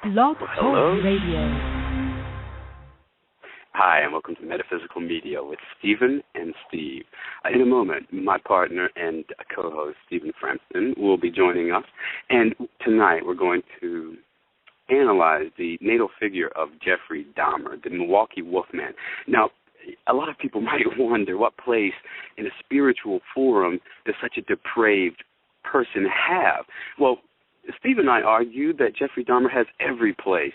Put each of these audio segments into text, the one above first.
Blog Talk Radio. Hi, and welcome to Metaphysical Media with Stephen and Steve. In a moment, my partner and co-host, Stephen Frampton, will be joining us. And tonight, we're going to analyze the natal figure of Jeffrey Dahmer, the Milwaukee Wolfman. Now, a lot of people might wonder what place in a spiritual forum does such a depraved person have? Well, Steve and I argue that Jeffrey Dahmer has every place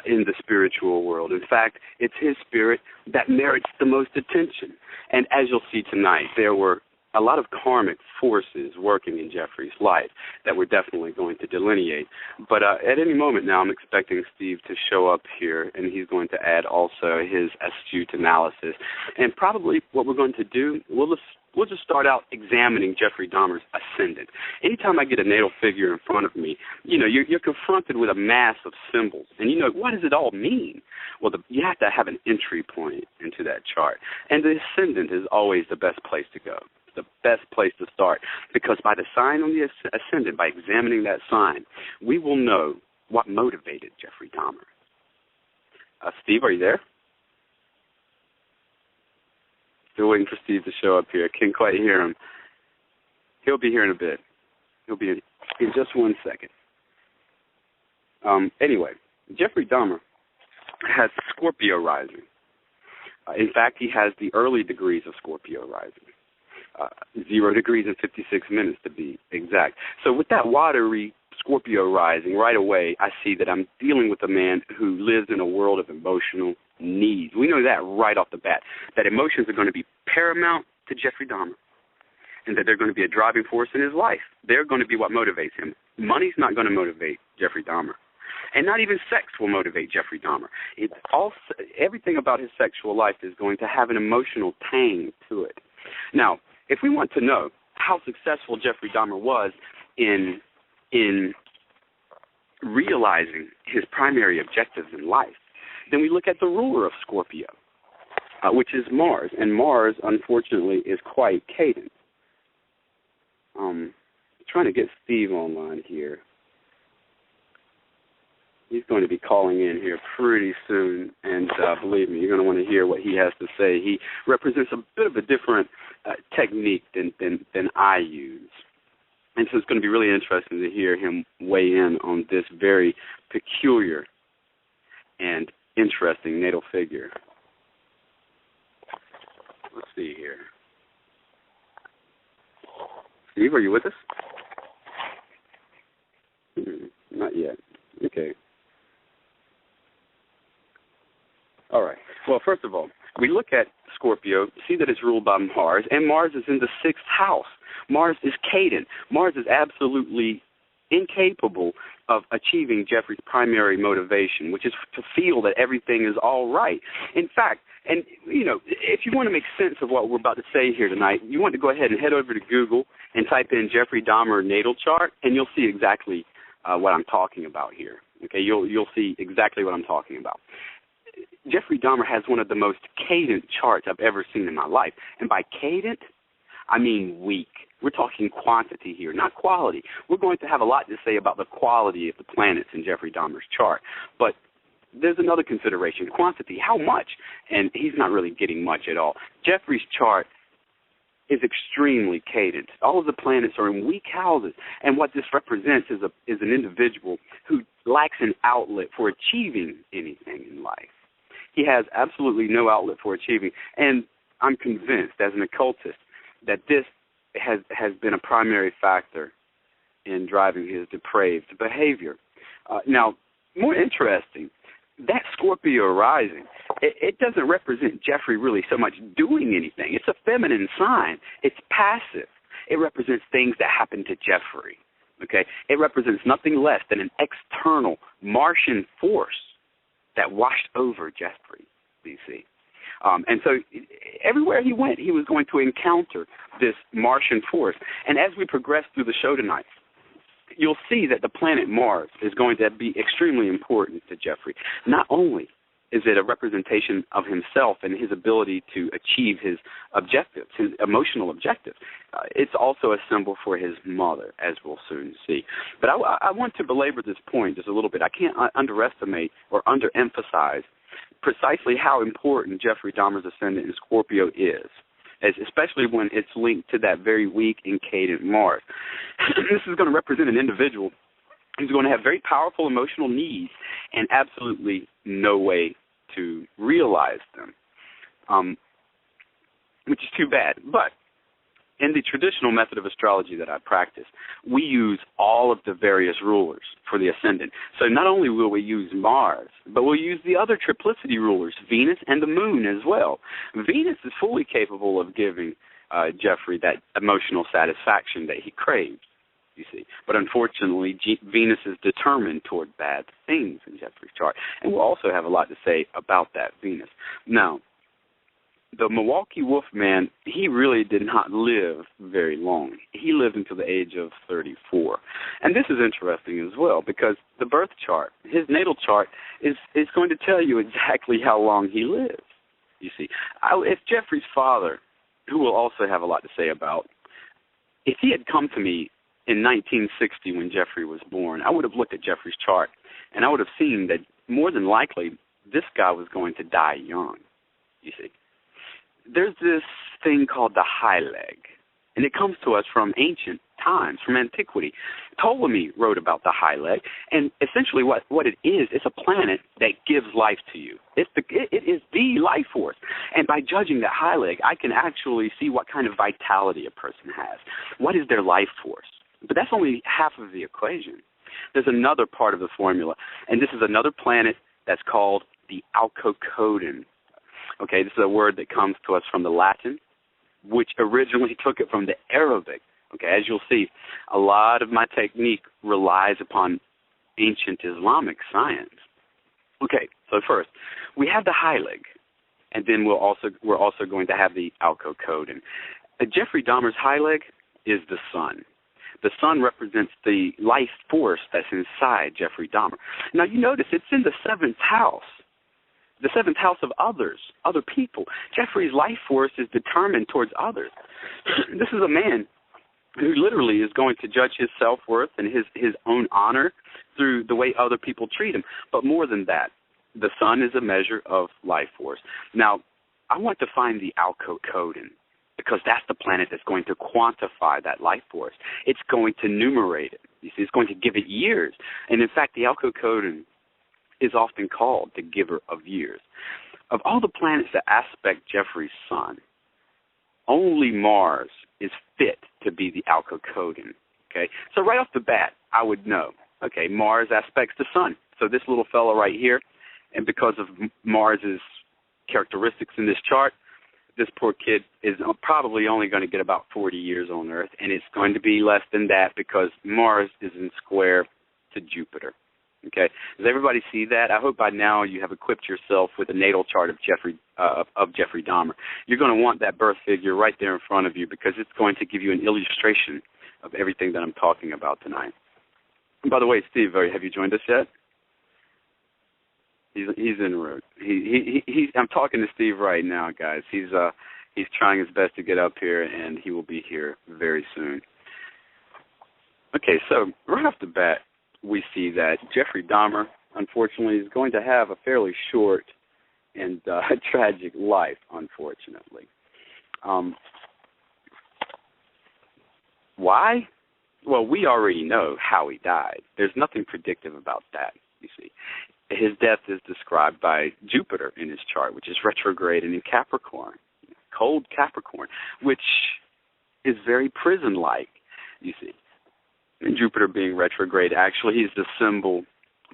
in the spiritual world. In fact, it's his spirit that merits the most attention. And as you'll see tonight, there were a lot of karmic forces working in Jeffrey's life that we're definitely going to delineate. But at any moment now, I'm expecting Steve to show up here, and he's going to add also his astute analysis. And probably what we're going to do, we'll just start out examining Jeffrey Dahmer's ascendant. Anytime I get a natal figure in front of me, you're confronted with a mass of symbols. And, what does it all mean? Well, you have to have an entry point into that chart. And the ascendant is always the best place to go, the best place to start. Because by the sign on the ascendant, by examining that sign, we will know what motivated Jeffrey Dahmer. Steve, are you there? Still waiting for Steve to show up here. Can't quite hear him. He'll be here in a bit. He'll be in just 1 second. Anyway, Jeffrey Dahmer has Scorpio rising. In fact, he has the early degrees of Scorpio rising. 0 degrees and 56 minutes to be exact. So with that watery Scorpio rising, right away I see that I'm dealing with a man who lives in a world of emotional needs. We know that right off the bat, that emotions are going to be paramount to Jeffrey Dahmer and that they're going to be a driving force in his life. They're going to be what motivates him. Money's not going to motivate Jeffrey Dahmer. And not even sex will motivate Jeffrey Dahmer. Everything about his sexual life is going to have an emotional tang to it. Now, if we want to know how successful Jeffrey Dahmer was in realizing his primary objectives in life, then we look at the ruler of Scorpio, which is Mars. And Mars, unfortunately, is quite cadent. Trying to get Steve online here. He's going to be calling in here pretty soon, and believe me, you're going to want to hear what he has to say. He represents a bit of a different technique than I use. And so it's going to be really interesting to hear him weigh in on this very peculiar and interesting natal figure. Let's see here. Steve, are you with us? Not yet. Okay. All right. Well, first of all, we look at Scorpio, see that it's ruled by Mars, and Mars is in the 6th house. Mars is cadent. Mars is absolutely incapable of achieving Jeffrey's primary motivation, which is to feel that everything is all right. In fact, and, if you want to make sense of what we're about to say here tonight, you want to go ahead and head over to Google and type in Jeffrey Dahmer natal chart, and you'll see exactly what I'm talking about here. Okay, you'll see exactly what I'm talking about. Jeffrey Dahmer has one of the most cadent charts I've ever seen in my life. And by cadent, I mean weak. We're talking quantity here, not quality. We're going to have a lot to say about the quality of the planets in Jeffrey Dahmer's chart. But there's another consideration, quantity. How much? And he's not really getting much at all. Jeffrey's chart is extremely cadent. All of the planets are in weak houses. And what this represents is an individual who lacks an outlet for achieving anything in life. He has absolutely no outlet for achieving. And I'm convinced, as an occultist, that this has been a primary factor in driving his depraved behavior. Now, more interesting, that Scorpio rising, it doesn't represent Jeffrey really so much doing anything. It's a feminine sign. It's passive. It represents things that happen to Jeffrey. Okay? It represents nothing less than an external Martian force that washed over Jeffrey, BC. And so everywhere he went, he was going to encounter this Martian force. And as we progress through the show tonight, you'll see that the planet Mars is going to be extremely important to Jeffrey. Not only is it a representation of himself and his ability to achieve his objectives, his emotional objectives? It's also a symbol for his mother, as we'll soon see. But I want to belabor this point just a little bit. I can't underestimate or underemphasize precisely how important Jeffrey Dahmer's ascendant in Scorpio is, especially when it's linked to that very weak and cadent Mars. This is going to represent an individual who's going to have very powerful emotional needs and absolutely no way to realize them, which is too bad. But in the traditional method of astrology that I practice, we use all of the various rulers for the ascendant. So not only will we use Mars, but we'll use the other triplicity rulers, Venus and the Moon as well. Venus is fully capable of giving Jeffrey that emotional satisfaction that he craves, you see. But unfortunately, Venus is determined toward bad things in Jeffrey's chart. And we'll also have a lot to say about that Venus. Now, the Milwaukee Wolfman, he really did not live very long. He lived until the age of 34. And this is interesting as well because the birth chart, his natal chart, is going to tell you exactly how long he lived, you see. If Jeffrey's father, who will also have a lot to say about, if he had come to me in 1960 when Jeffrey was born, I would have looked at Jeffrey's chart and I would have seen that more than likely this guy was going to die young, you see. There's this thing called the high leg, and it comes to us from ancient times, from antiquity. Ptolemy wrote about the high leg, and essentially what it is, it's a planet that gives life to you. It is the life force, and by judging that high leg, I can actually see what kind of vitality a person has. What is their life force? But that's only half of the equation. There's another part of the formula, and this is another planet that's called the Alcocodon. Okay, this is a word that comes to us from the Latin, which originally took it from the Arabic. Okay, as you'll see, a lot of my technique relies upon ancient Islamic science. Okay, so first, we have the high leg, and then we're also going to have the Alcocodon. Jeffrey Dahmer's high leg is the sun. The sun represents the life force that's inside Jeffrey Dahmer. Now, you notice it's in the 7th house. The 7th house of others, other people. Jeffrey's life force is determined towards others. This is a man who literally is going to judge his self-worth and his own honor through the way other people treat him. But more than that, the sun is a measure of life force. Now, I want to find the Alcocodon because that's the planet that's going to quantify that life force. It's going to numerate it. You see, it's going to give it years. And in fact, the Alcocodon is often called the giver of years. Of all the planets that aspect Jeffrey's sun, only Mars is fit to be the Alcocodon. Okay, so right off the bat, I would know. Okay, Mars aspects the sun. So this little fellow right here, and because of Mars's characteristics in this chart, this poor kid is probably only going to get about 40 years on Earth, and it's going to be less than that because Mars is in square to Jupiter. Okay, does everybody see that? I hope by now you have equipped yourself with a natal chart of Jeffrey Dahmer. You're going to want that birth figure right there in front of you because it's going to give you an illustration of everything that I'm talking about tonight. And by the way, Steve, have you joined us yet? He's en route. I'm talking to Steve right now, guys. He's trying his best to get up here, and he will be here very soon. Okay, so right off the bat, we see that Jeffrey Dahmer, unfortunately, is going to have a fairly short and tragic life, unfortunately. Why? Well, we already know how he died. There's nothing predictive about that, you see. His death is described by Jupiter in his chart, which is retrograde and in Capricorn, cold Capricorn, which is very prison-like, you see. And Jupiter being retrograde, actually, he's the symbol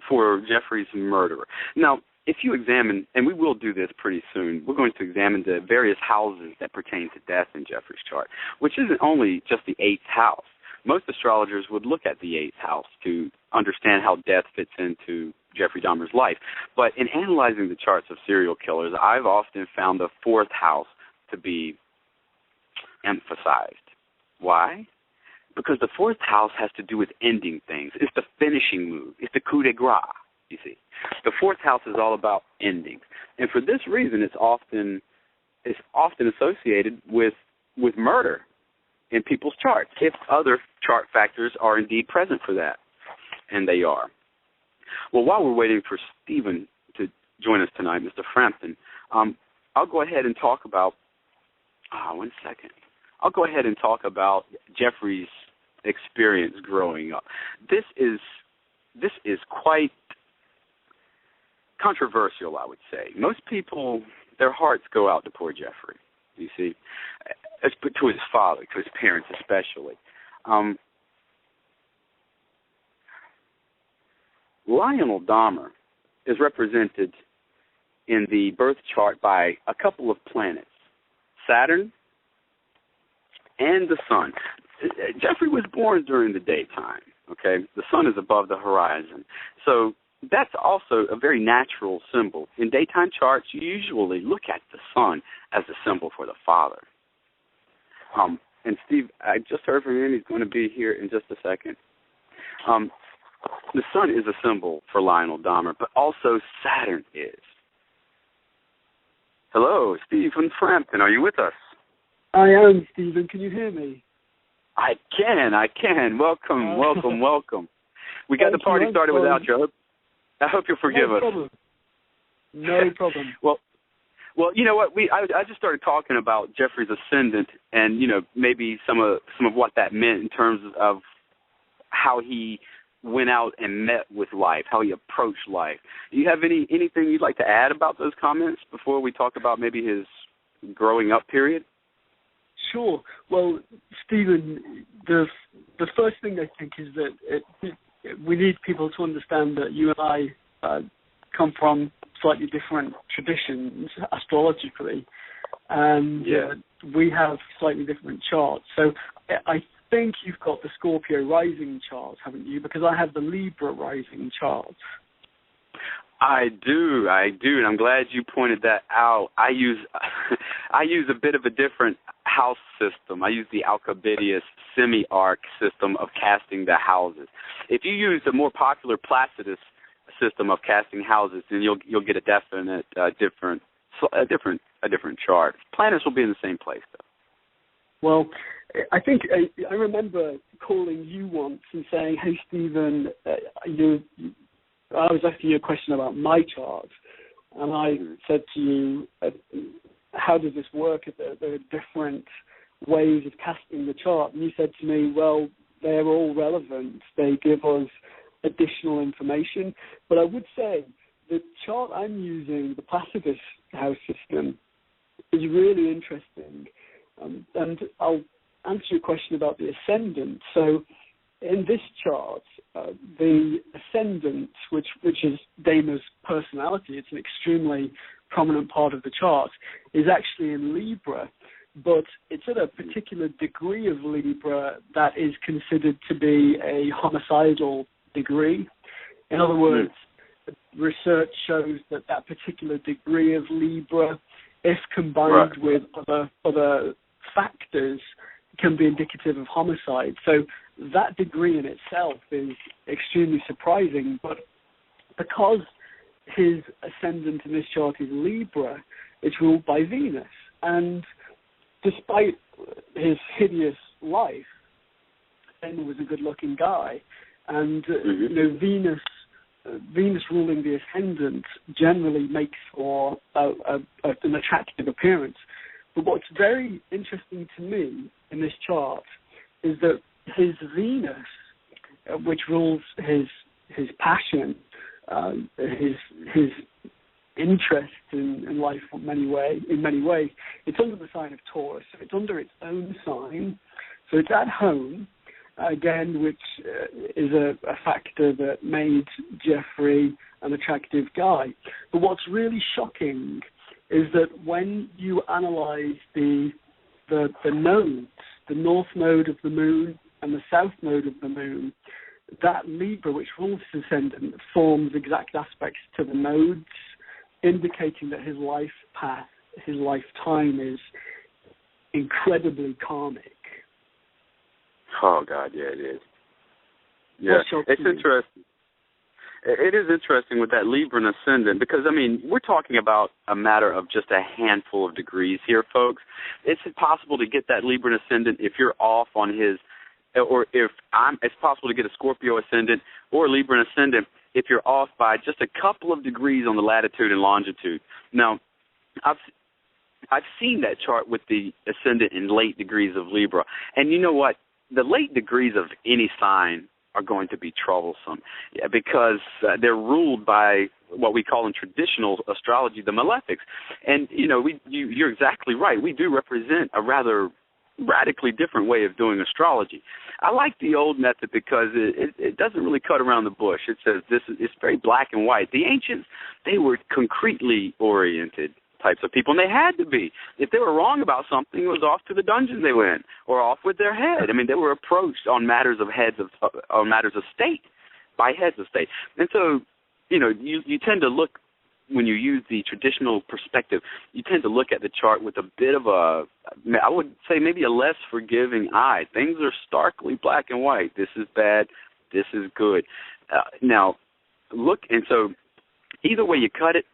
for Jeffrey's murderer. Now, if you examine, and we will do this pretty soon, we're going to examine the various houses that pertain to death in Jeffrey's chart, which isn't only just the 8th house. Most astrologers would look at the 8th house to understand how death fits into Jeffrey Dahmer's life. But in analyzing the charts of serial killers, I've often found the 4th house to be emphasized. Why? Because the 4th house has to do with ending things. It's the finishing move. It's the coup de grace, you see. The fourth house is all about endings. And for this reason, it's often associated with murder in people's charts, if other chart factors are indeed present for that, and they are. Well, while we're waiting for Stephen to join us tonight, Mr. Frampton, I'll go ahead and talk about, one second. I'll go ahead and talk about Jeffrey's experience growing up. This is quite controversial, I would say. Most people, their hearts go out to poor Jeffrey, you see, to his father, to his parents especially. Lionel Dahmer is represented in the birth chart by a couple of planets, Saturn and the sun. Jeffrey was born during the daytime, okay? The sun is above the horizon. So that's also a very natural symbol. In daytime charts, you usually look at the sun as a symbol for the father. And Steve, I just heard from him. He's going to be here in just a second. The sun is a symbol for Lionel Dahmer, but also Saturn is. Hello, Stephen Frampton. Are you with us? I am, Stephen. Can you hear me? I can. Welcome. We got the party started without you. I hope you'll forgive us. No problem. Well, you know what? I just started talking about Jeffrey's ascendant, and maybe some of what that meant in terms of how he went out and met with life, how he approached life. Do you have anything you'd like to add about those comments before we talk about maybe his growing up period? Sure. Well, Stephen, the first thing I think is that we need people to understand that you and I come from slightly different traditions astrologically, and we have slightly different charts. So I think you've got the Scorpio rising chart, haven't you? Because I have the Libra rising chart. I do, and I'm glad you pointed that out. I use a bit of a different house system. I use the Alcibiades semi-arc system of casting the houses. If you use the more popular Placidus system of casting houses, then you'll get a definite different chart. Planets will be in the same place, though. Well, I think I remember calling you once and saying, "Hey, Stephen, I was asking you a question about my chart, and I said to you, how does this work? There are different ways of casting the chart." And you said to me, well, they're all relevant. They give us additional information. But I would say the chart I'm using, the Placidus house system, is really interesting. And I'll answer your question about the ascendant. So in this chart, the ascendant, which is Dahmer's personality, it's an extremely prominent part of the chart, is actually in Libra, but it's at a particular degree of Libra that is considered to be a homicidal degree. In other words, research shows that particular degree of Libra, if combined with other factors, can be indicative of homicide. So that degree in itself is extremely surprising, but because his ascendant in this chart is Libra, it's ruled by Venus. And despite his hideous life, Dahmer was a good-looking guy. And Venus ruling the ascendant generally makes for an attractive appearance. But what's very interesting to me in this chart is that his Venus, which rules his passion, his interest in life in many ways, it's under the sign of Taurus. So it's under its own sign. So it's at home, again, which is a factor that made Jeffrey an attractive guy. But what's really shocking is that when you analyze the nodes, the north node of the moon and the south node of the moon, that Libra, which rules his ascendant, forms exact aspects to the nodes, indicating that his life path, his lifetime is incredibly karmic. Oh, God, yeah, it is. Yeah, it's interesting. It is interesting with that Libra and ascendant because, I mean, we're talking about a matter of just a handful of degrees here, folks. It's possible to get that Libra and ascendant if you're off on his, or it's possible to get a Scorpio ascendant or Libra and ascendant if you're off by just a couple of degrees on the latitude and longitude. Now, I've seen that chart with the ascendant in late degrees of Libra, and you know what? The late degrees of any sign are going to be troublesome because they're ruled by what we call in traditional astrology the malefics. And, you know, you're exactly right. We do represent a rather radically different way of doing astrology. I like the old method because it doesn't really cut around the bush. It says it's very black and white. The ancients, they were concretely oriented types of people, and they had to be. If they were wrong about something, it was off to the dungeon they went, or off with their head. I mean, they were approached on matters of state, by heads of state. And so, you know, you tend to look, when you use the traditional perspective, you tend to look at the chart with a bit of I would say maybe a less forgiving eye. Things are starkly black and white. This is bad. This is good. Now, look, and so either way you cut it,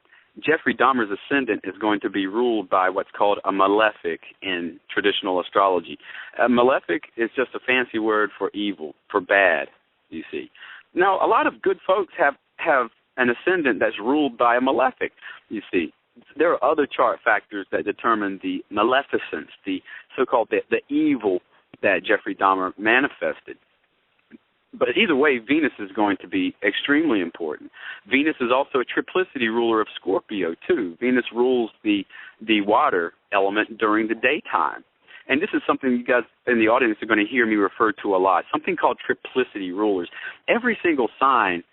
Jeffrey Dahmer's ascendant is going to be ruled by what's called a malefic in traditional astrology. A malefic is just a fancy word for evil, for bad, you see. Now, a lot of good folks have an ascendant that's ruled by a malefic, you see. There are other chart factors that determine the maleficence, the so-called the evil that Jeffrey Dahmer manifested. But either way, Venus is going to be extremely important. Venus is also a triplicity ruler of Scorpio, too. Venus rules the water element during the daytime. And this is something you guys in the audience are going to hear me refer to a lot, something called triplicity rulers. Every single sign,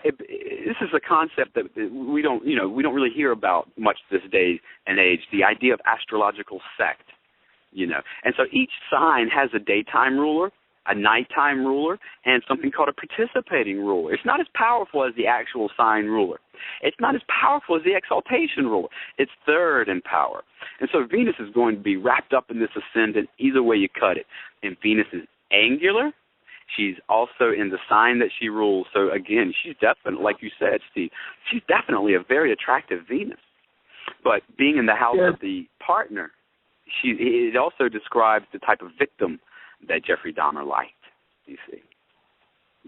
this is a concept that we don't really hear about much this day and age, the idea of astrological sect, you know. And so each sign has a daytime ruler, a nighttime ruler, and something called a participating ruler. It's not as powerful as the actual sign ruler. It's not as powerful as the exaltation ruler. It's third in power. And so Venus is going to be wrapped up in this ascendant either way you cut it. And Venus is angular. She's also in the sign that she rules. So, again, she's definitely, like you said, Steve, she's definitely a very attractive Venus. But being in the house of the partner, it also describes the type of victim that Jeffrey Dahmer liked, you see.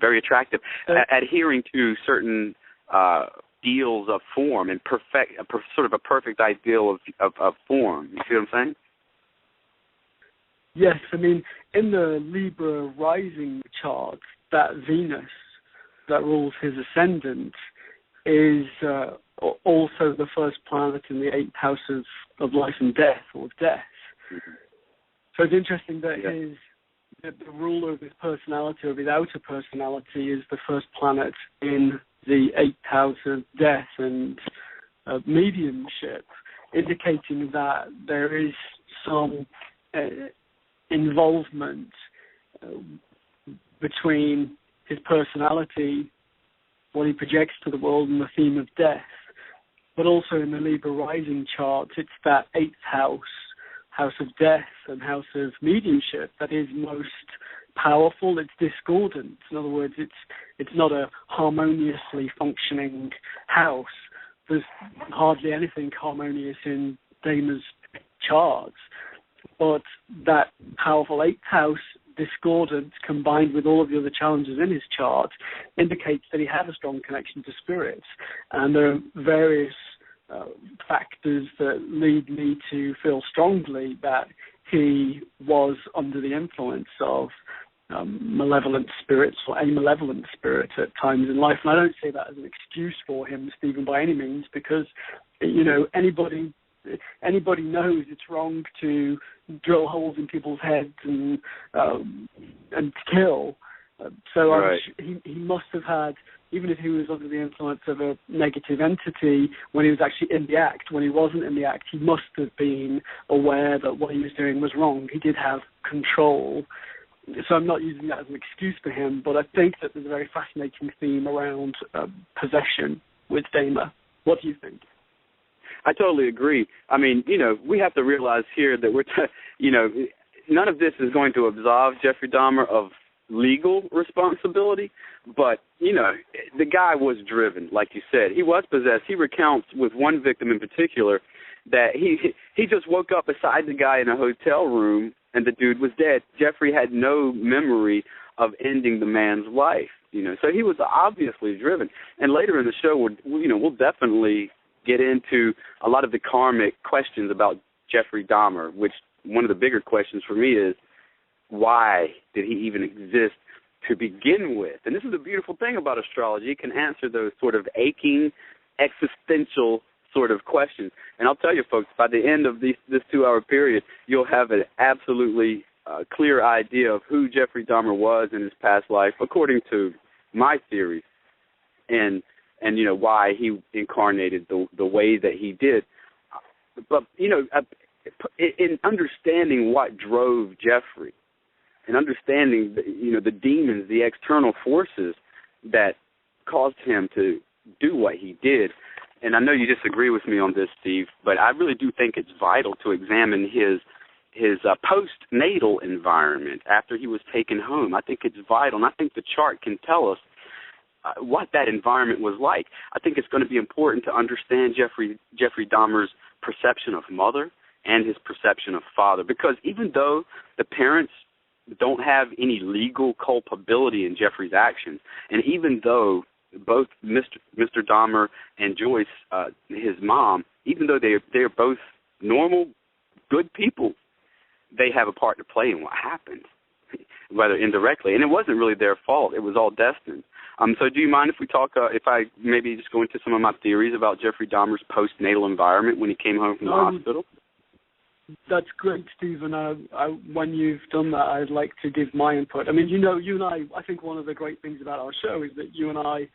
Very attractive. Adhering to certain deals of form and sort of a perfect ideal of form. You see what I'm saying? Yes, I mean, in the Libra rising chart, that Venus that rules his ascendant is also the first planet in the 8th house of life and death, or death. Mm-hmm. So it's interesting that the ruler of his personality, of his outer personality, is the first planet in the 8th house of death and mediumship, indicating that there is some involvement between his personality, what he projects to the world, and the theme of death. But also in the Libra rising chart, it's that 8th house of death and house of mediumship that is most powerful. It's discordant. In other words, it's not a harmoniously functioning house. There's hardly anything harmonious in Dahmer's charts. But that powerful 8th house, discordant, combined with all of the other challenges in his chart, indicates that he had a strong connection to spirits. And there are various factors that lead me to feel strongly that he was under the influence of malevolent spirits, or a malevolent spirit at times in life. And I don't say that as an excuse for him, Stephen, by any means, because, you know, anybody knows it's wrong to drill holes in people's heads and kill. So right. He must have had, even if he was under the influence of a negative entity, when he was actually in the act, when he wasn't in the act, he must have been aware that what he was doing was wrong. He did have control. So I'm not using that as an excuse for him, but I think that there's a very fascinating theme around possession with Dahmer. What do you think? I totally agree. I mean, you know, we have to realize here that none of this is going to absolve Jeffrey Dahmer of legal responsibility, but, you know, the guy was driven, like you said. He was possessed. He recounts with one victim in particular that he just woke up beside the guy in a hotel room and the dude was dead. Jeffrey had no memory of ending the man's life, you know. So he was obviously driven. And later in the show, we'll definitely get into a lot of the karmic questions about Jeffrey Dahmer, which one of the bigger questions for me is, why did he even exist to begin with? And this is the beautiful thing about astrology. It can answer those sort of aching, existential sort of questions. And I'll tell you, folks, by the end of this 2-hour period, you'll have an absolutely clear idea of who Jeffrey Dahmer was in his past life, according to my theory, and you know, why he incarnated the way that he did. But, you know, in understanding what drove Jeffrey, and understanding, you know, the demons, the external forces that caused him to do what he did. And I know you disagree with me on this, Steve, but I really do think it's vital to examine his postnatal environment after he was taken home. I think it's vital, and I think the chart can tell us what that environment was like. I think it's going to be important to understand Jeffrey Dahmer's perception of mother and his perception of father, because even though the parents don't have any legal culpability in Jeffrey's actions, and even though both Mr. Dahmer and Joyce, his mom, even though they're both normal, good people, they have a part to play in what happened, whether indirectly. And it wasn't really their fault. It was all destined. So do you mind if we talk, if I maybe just go into some of my theories about Jeffrey Dahmer's postnatal environment when he came home from the hospital? That's great, Stephen. When you've done that, I'd like to give my input. I mean, you know, you and I think one of the great things about our show is that you and I,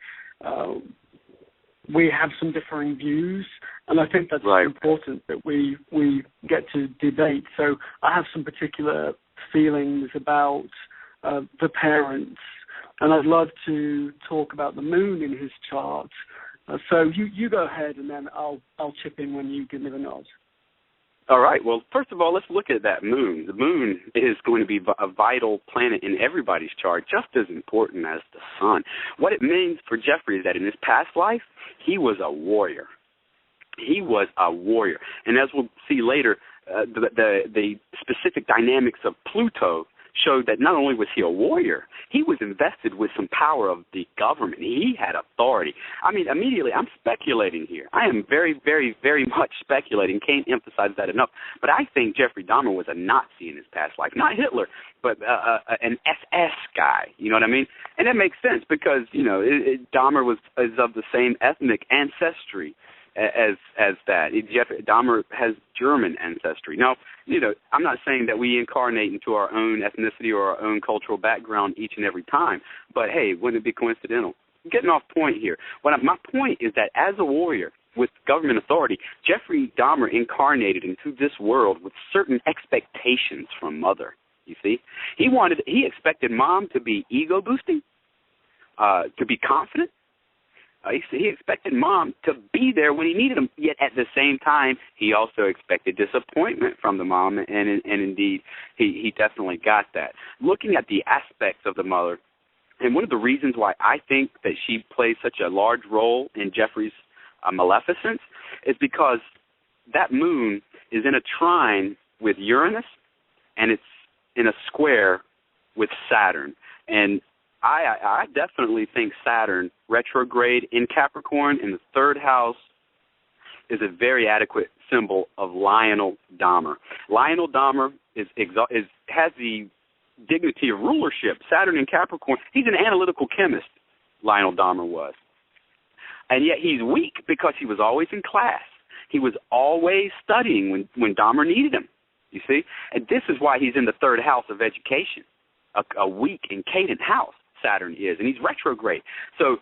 we have some differing views, and I think that's right. important that we get to debate. So I have some particular feelings about the parents, and I'd love to talk about the moon in his chart. So you go ahead, and then I'll chip in when you give me the nod. All right. Well, first of all, let's look at that moon. The moon is going to be a vital planet in everybody's chart, just as important as the sun. What it means for Jeffrey is that in his past life, he was a warrior. He was a warrior. And as we'll see later, the specific dynamics of Pluto showed that not only was he a warrior, he was invested with some power of the government. He had authority. I mean, immediately, I'm speculating here. I am very, very, very much speculating. Can't emphasize that enough. But I think Jeffrey Dahmer was a Nazi in his past life. Not Hitler, but an SS guy. You know what I mean? And that makes sense because, you know, Dahmer is of the same ethnic ancestry as that. Jeffrey Dahmer has German ancestry. Now, you know, I'm not saying that we incarnate into our own ethnicity or our own cultural background each and every time, but hey, wouldn't it be coincidental? Getting off point here. My point is that as a warrior with government authority, Jeffrey Dahmer incarnated into this world with certain expectations from mother. You see, he expected mom to be ego boosting, to be confident. He expected mom to be there when he needed him, yet at the same time, he also expected disappointment from the mom, and indeed, he definitely got that. Looking at the aspects of the mother, and one of the reasons why I think that she plays such a large role in Jeffrey's maleficence is because that moon is in a trine with Uranus, and it's in a square with Saturn. And I definitely think Saturn retrograde in Capricorn in the third house is a very adequate symbol of Lionel Dahmer. Lionel Dahmer has the dignity of rulership. Saturn in Capricorn, he's an analytical chemist, Lionel Dahmer was. And yet he's weak because he was always in class. He was always studying when Dahmer needed him, you see? And this is why he's in the third house of education, a weak and cadent house. Saturn is, and he's retrograde. So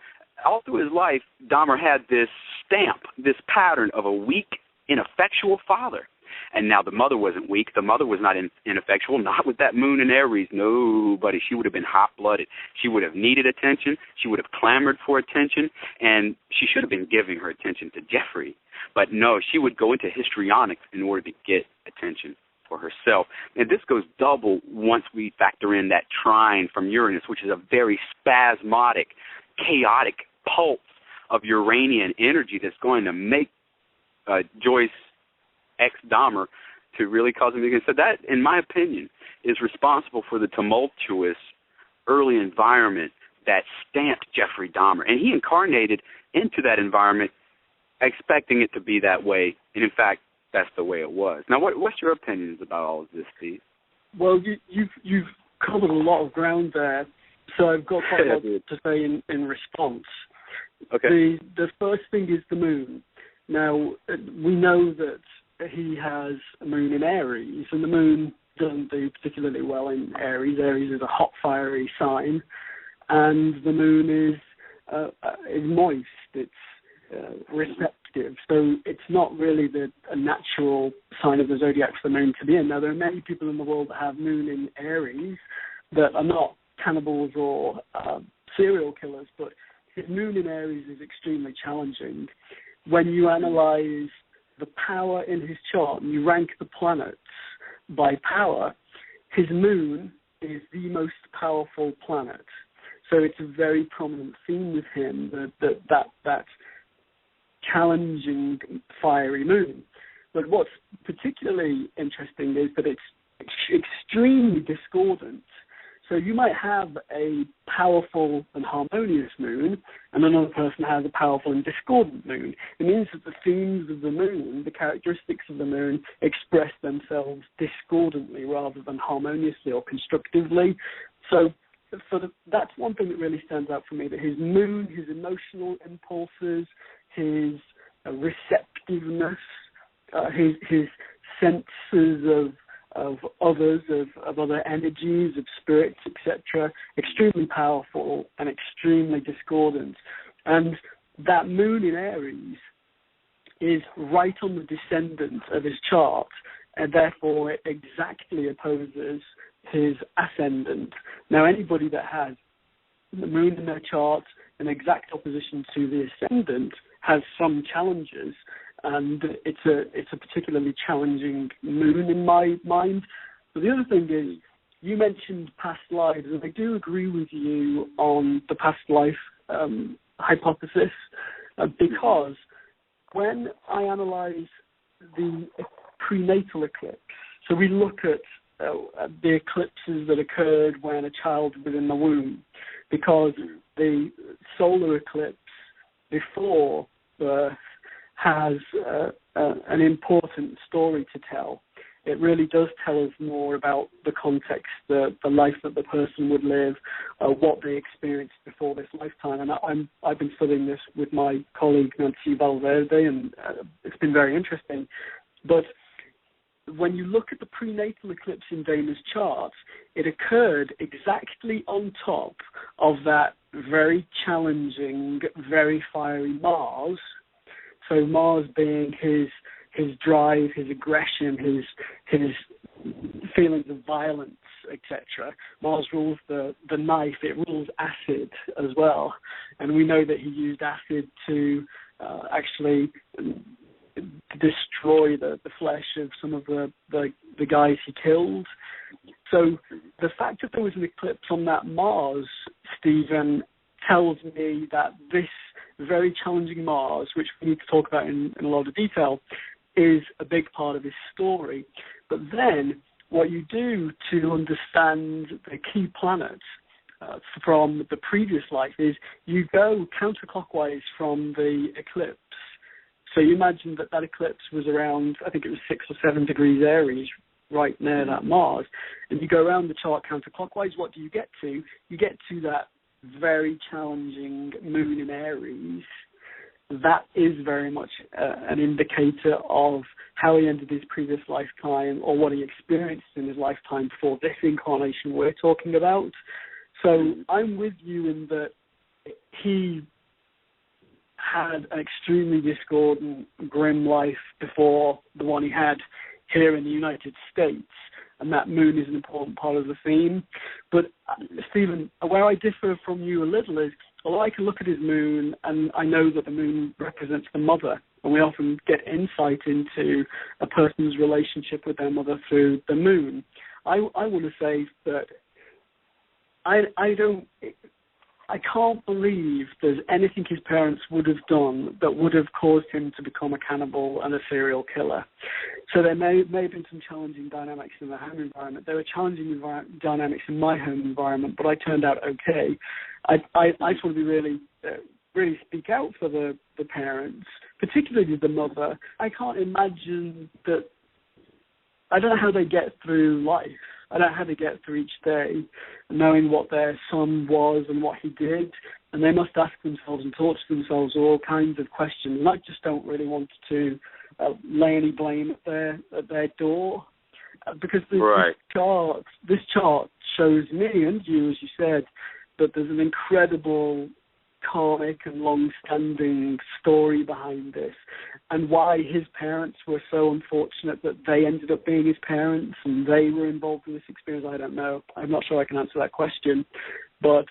all through his life, Dahmer had this stamp, this pattern of a weak, ineffectual father. And now the mother wasn't weak. The mother was not ineffectual, not with that moon in Aries. Nobody. She would have been hot-blooded. She would have needed attention. She would have clamored for attention, and she should have been giving her attention to Jeffrey. But no, she would go into histrionics in order to get attention. for herself. And this goes double once we factor in that trine from Uranus, which is a very spasmodic, chaotic pulse of Uranian energy that's going to make Joyce X. Dahmer to really cause him to. So that, in my opinion, is responsible for the tumultuous early environment that stamped Jeffrey Dahmer. And he incarnated into that environment expecting it to be that way. And, in fact, that's the way it was. Now, what's your opinions about all of this, Steve? Well, you've covered a lot of ground there, so I've got quite a lot to say in response. Okay. The first thing is the moon. Now, we know that he has a moon in Aries, and the moon doesn't do particularly well in Aries. Aries is a hot, fiery sign, and the moon is moist. It's receptive, so it's not really a natural sign of the zodiac for the moon to be in. Now, there are many people in the world that have moon in Aries that are not cannibals or serial killers, but his moon in Aries is extremely challenging. When you analyze the power in his chart and you rank the planets by power, his moon is the most powerful planet. So it's a very prominent theme with him, that challenging, fiery moon. But what's particularly interesting is that it's extremely discordant. So you might have a powerful and harmonious moon, and another person has a powerful and discordant moon. It means that the themes of the moon, the characteristics of the moon, express themselves discordantly rather than harmoniously or constructively. So that's one thing that really stands out for me, that his moon, his emotional impulses, his receptiveness, his senses of others, of other energies, of spirits, etc., extremely powerful and extremely discordant. And that moon in Aries is right on the descendant of his chart, and therefore it exactly opposes his ascendant. Now, anybody that has the moon in their chart in exact opposition to the ascendant has some challenges, and it's a particularly challenging moon in my mind. But the other thing is, you mentioned past lives, and I do agree with you on the past life hypothesis, because when I analyze the prenatal eclipse, so we look at the eclipses that occurred when a child was in the womb, because the solar eclipse before birth has an important story to tell. It really does tell us more about the context, the life that the person would live, what they experienced before this lifetime. And I've been studying this with my colleague Nancy Valverde, and it's been very interesting. But when you look at the prenatal eclipse in Dahmer's chart, it occurred exactly on top of that very challenging, very fiery Mars. So Mars being his drive, his aggression, his feelings of violence, etc. Mars rules the knife. It rules acid as well, and we know that he used acid to actually destroy the flesh of some of the guys he killed. So the fact that there was an eclipse on that Mars, Stephen, tells me that this very challenging Mars, which we need to talk about in a lot of detail, is a big part of his story. But then what you do to understand the key planets from the previous life is you go counterclockwise from the eclipse. So you imagine that eclipse was around, I think it was 6 or 7 degrees Aries, right near that Mars, and you go around the chart counterclockwise. What do you get to? You get to that very challenging moon in Aries. That is very much an indicator of how he ended his previous lifetime, or what he experienced in his lifetime before this incarnation we're talking about. So I'm with you in that he had an extremely discordant, grim life before the one he had here in the United States, and that moon is an important part of the theme. But, Stephen, where I differ from you a little is Well, I can look at his moon, and I know that the moon represents the mother, and we often get insight into a person's relationship with their mother through the moon. I want to say that I can't believe there's anything his parents would have done that would have caused him to become a cannibal and a serial killer. So there may have been some challenging dynamics in the home environment. There were challenging dynamics in my home environment, but I turned out okay. I just want to be really speak out for the parents, particularly the mother. I can't imagine that. I don't know how they get through life. I don't know how they get through each day, knowing what their son was and what he did, and they must ask themselves and talk to themselves all kinds of questions. And I just don't really want to lay any blame at their door, because this chart shows me and you, as you said, that there's an incredible karmic and long-standing story behind this, and why his parents were so unfortunate that they ended up being his parents and they were involved in this experience. I don't know. I'm not sure I can answer that question, but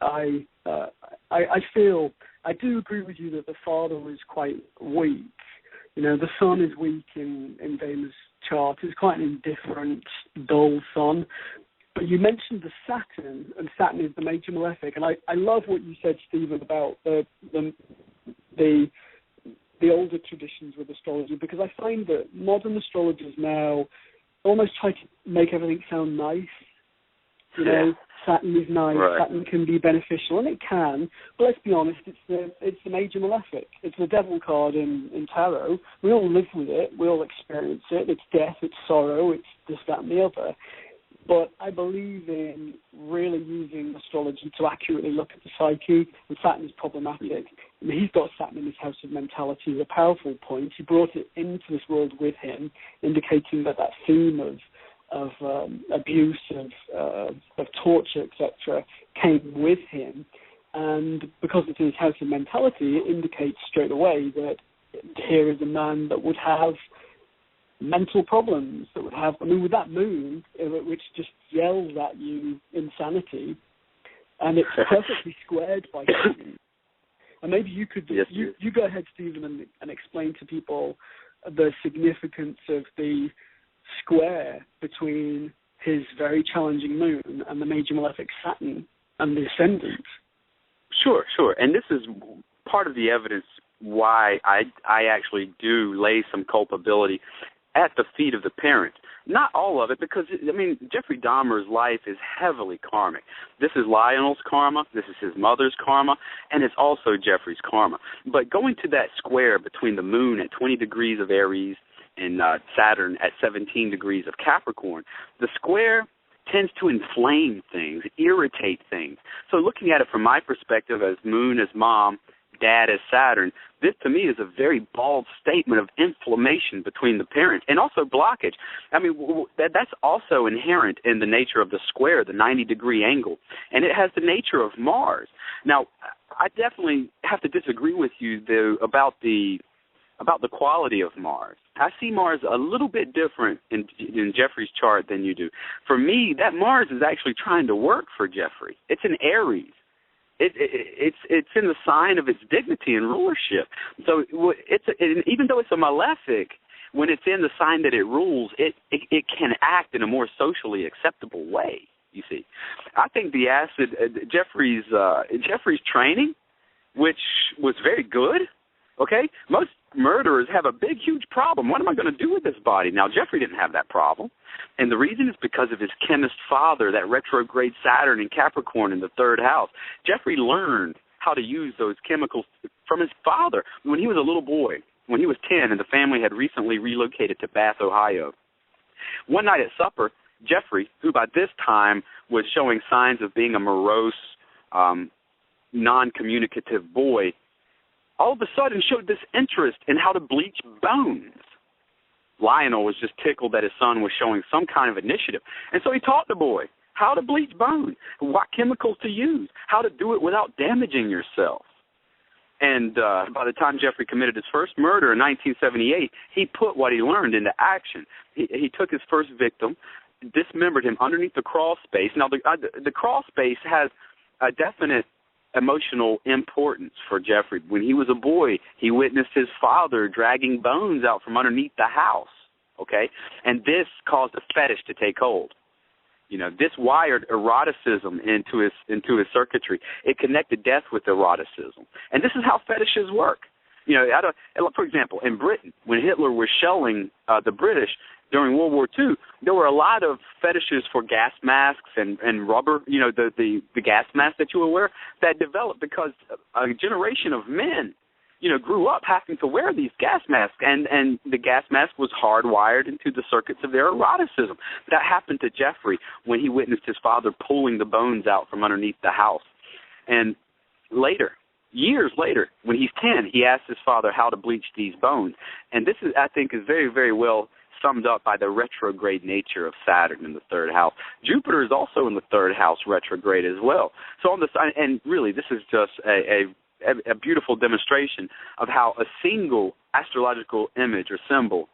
I feel I do agree with you that the father was quite weak. You know, the son is weak in Dahmer's chart. It's quite an indifferent, dull son. But you mentioned the Saturn, and Saturn is the major malefic, and I love what you said, Stephen, about the older traditions with astrology, because I find that modern astrologers now almost try to make everything sound nice. You know, Saturn is nice, right. Saturn can be beneficial, and it can, but let's be honest, it's the major malefic. It's the devil card in tarot. We all live with it, we all experience it. It's death, it's sorrow, it's this, that, and the other. But I believe in really using astrology to accurately look at the psyche, and Saturn is problematic. I mean, he's got Saturn in his house of mentality as a powerful point. He brought it into this world with him, indicating that theme of abuse, of torture, etc., came with him. And because it's in his house of mentality, it indicates straight away that here is a man that would have mental problems, that would have, I mean, with that moon, which just yells at you insanity, and it's perfectly squared by Satan. And maybe you could, you go ahead, Stephen, and explain to people the significance of the square between his very challenging moon and the major malefic Saturn and the ascendant. Sure. And this is part of the evidence why I actually do lay some culpability at the feet of the parents. Not all of it, because, I mean, Jeffrey Dahmer's life is heavily karmic. This is Lionel's karma, this is his mother's karma, and it's also Jeffrey's karma. But going to that square between the moon at 20 degrees of Aries and Saturn at 17 degrees of Capricorn, the square tends to inflame things, irritate things. So looking at it from my perspective as moon as mom, dad as Saturn, this to me is a very bald statement of inflammation between the parents and also blockage. I mean, that's also inherent in the nature of the square, the 90-degree angle, and it has the nature of Mars. Now, I definitely have to disagree with you, though, about the quality of Mars. I see Mars a little bit different in Jeffrey's chart than you do. For me, that Mars is actually trying to work for Jeffrey. It's an Aries. It's in the sign of its dignity and rulership. So even though it's a malefic, when it's in the sign that it rules, it can act in a more socially acceptable way. You see, I think the acid Jeffrey's training, which was very good. Okay, most murderers have a big, huge problem. What am I going to do with this body? Now, Jeffrey didn't have that problem. And the reason is because of his chemist father, that retrograde Saturn in Capricorn in the third house. Jeffrey learned how to use those chemicals from his father when he was a little boy, when he was 10, and the family had recently relocated to Bath, Ohio. One night at supper, Jeffrey, who by this time was showing signs of being a morose, non-communicative boy, all of a sudden showed this interest in how to bleach bones. Lionel was just tickled that his son was showing some kind of initiative. And so he taught the boy how to bleach bones, what chemicals to use, how to do it without damaging yourself. And by the time Jeffrey committed his first murder in 1978, he put what he learned into action. He took his first victim, dismembered him underneath the crawl space. Now, the crawl space has a definite emotional importance for Jeffrey. When he was a boy, he witnessed his father dragging bones out from underneath the house, okay? And this caused a fetish to take hold. This wired eroticism into his circuitry. It connected death with eroticism. And this is how fetishes work. For example, in Britain, when Hitler was shelling the British during World War II, there were a lot of fetishes for gas masks and rubber, the gas mask that you would wear, that developed because a generation of men, grew up having to wear these gas masks, and the gas mask was hardwired into the circuits of their eroticism. That happened to Jeffrey when he witnessed his father pulling the bones out from underneath the house. And later, years later, when he's 10, he asks his father how to bleach these bones. And this is, I think, is very, very well summed up by the retrograde nature of Saturn in the third house. Jupiter is also in the third house retrograde as well. So on the side, and really, this is just a beautiful demonstration of how a single astrological image or symbol,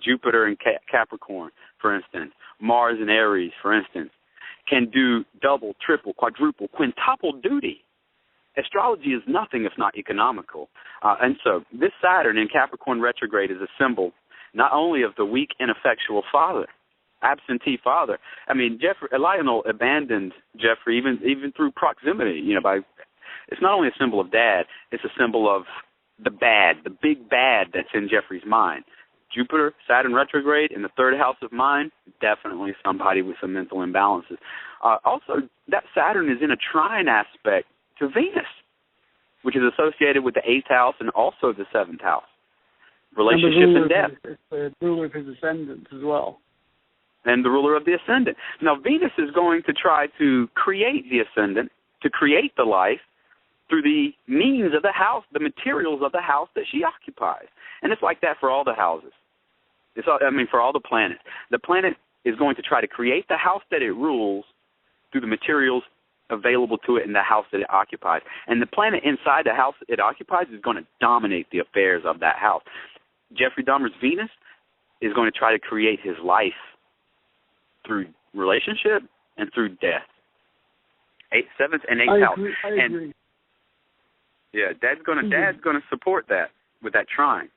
Jupiter in Capricorn, for instance, Mars in Aries, for instance, can do double, triple, quadruple, quintuple duty. Astrology is nothing if not economical. And so this Saturn in Capricorn retrograde is a symbol not only of the weak, ineffectual father, absentee father. I mean, Lionel abandoned Jeffrey even through proximity, it's not only a symbol of dad, it's a symbol of the bad, the big bad that's in Jeffrey's mind. Jupiter, Saturn retrograde in the third house of mind, definitely somebody with some mental imbalances. Also, that Saturn is in a trine aspect to Venus, which is associated with the 8th house and also the 7th house. Relationships and death. It's the ruler of his ascendant as well. And the ruler of the ascendant. Now, Venus is going to try to create the ascendant, to create the life, through the means of the house, the materials of the house that she occupies. And it's like that for all the houses. For all the planets. The planet is going to try to create the house that it rules through the materials available to it in the house that it occupies. And the planet inside the house it occupies is going to dominate the affairs of that house. Jeffrey Dahmer's Venus is going to try to create his life through relationship and through death. 7th and 8th house. I agree. Yeah, Dad's gonna support that with that trine,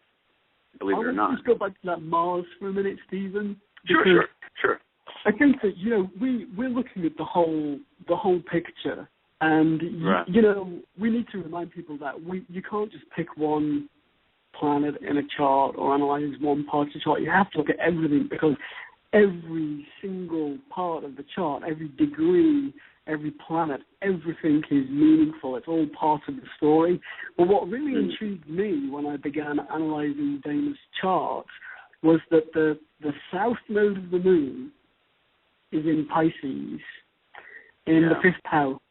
believe it or not. Let's go back to that Mars for a minute, Stephen. Sure. I think that we're looking at the whole picture, and right. We need to remind people that you can't just pick one planet in a chart or analyze one part of the chart. You have to look at everything, because every single part of the chart, every degree, every planet, everything is meaningful. It's all part of the story. But what really intrigued me when I began analyzing Dahmer's chart was that the south node of the moon is in Pisces, in the 5th house.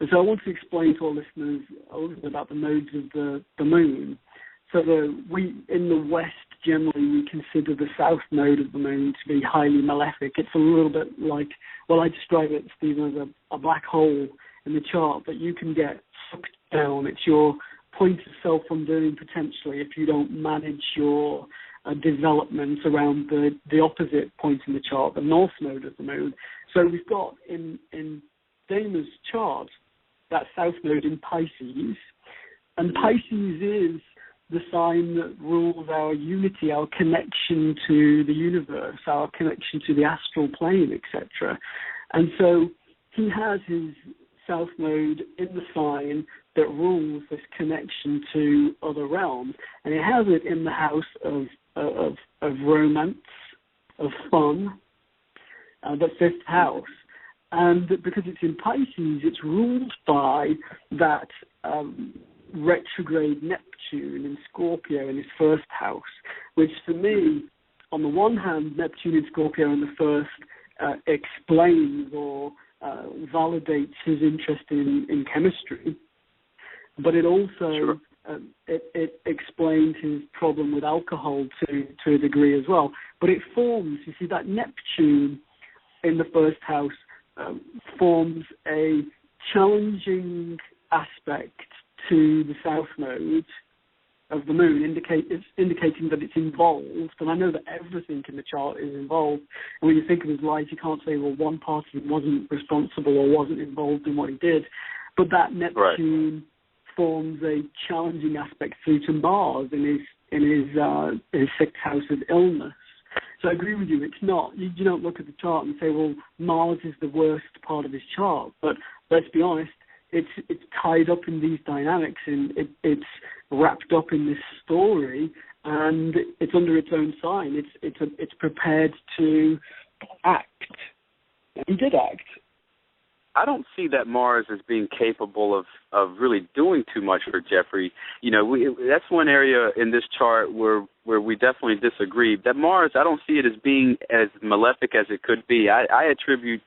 And so I want to explain to our listeners a little bit about the nodes of the moon. So we, in the West, generally we consider the south node of the moon to be highly malefic. It's a little bit like, I describe it, Stephen, as a black hole in the chart that you can get sucked down. It's your point of self-undoing, potentially, if you don't manage your development around the opposite point in the chart, the north node of the moon. So we've got in Dahmer's chart that south node in Pisces, and Pisces is the sign that rules our unity, our connection to the universe, our connection to the astral plane, etc. And so he has his south node in the sign that rules this connection to other realms, and he has it in the house of romance, of fun, the 5th house. And because it's in Pisces, it's ruled by that retrograde Neptune in Scorpio in his 1st house, which for me, on the one hand, Neptune in Scorpio in the 1st explains or validates his interest in chemistry, but it also it explains his problem with alcohol to a degree as well. But it forms, you see, that Neptune in the 1st house forms a challenging aspect to the south node of the moon, indicating that it's involved. And I know that everything in the chart is involved. And when you think of his life, you can't say, well, one part of it wasn't responsible or wasn't involved in what he did. but that Neptune forms a challenging aspect through to Mars in his sixth house of illness. So I agree with you. It's not. You don't look at the chart and say, well, Mars is the worst part of his chart. But let's be honest, it's tied up in these dynamics, and it's wrapped up in this story, and it's under its own sign. It's prepared to act. He did act. I don't see that Mars as being capable of really doing too much for Jeffrey. That's one area in this chart where we definitely disagree. That Mars, I don't see it as being as malefic as it could be. I attribute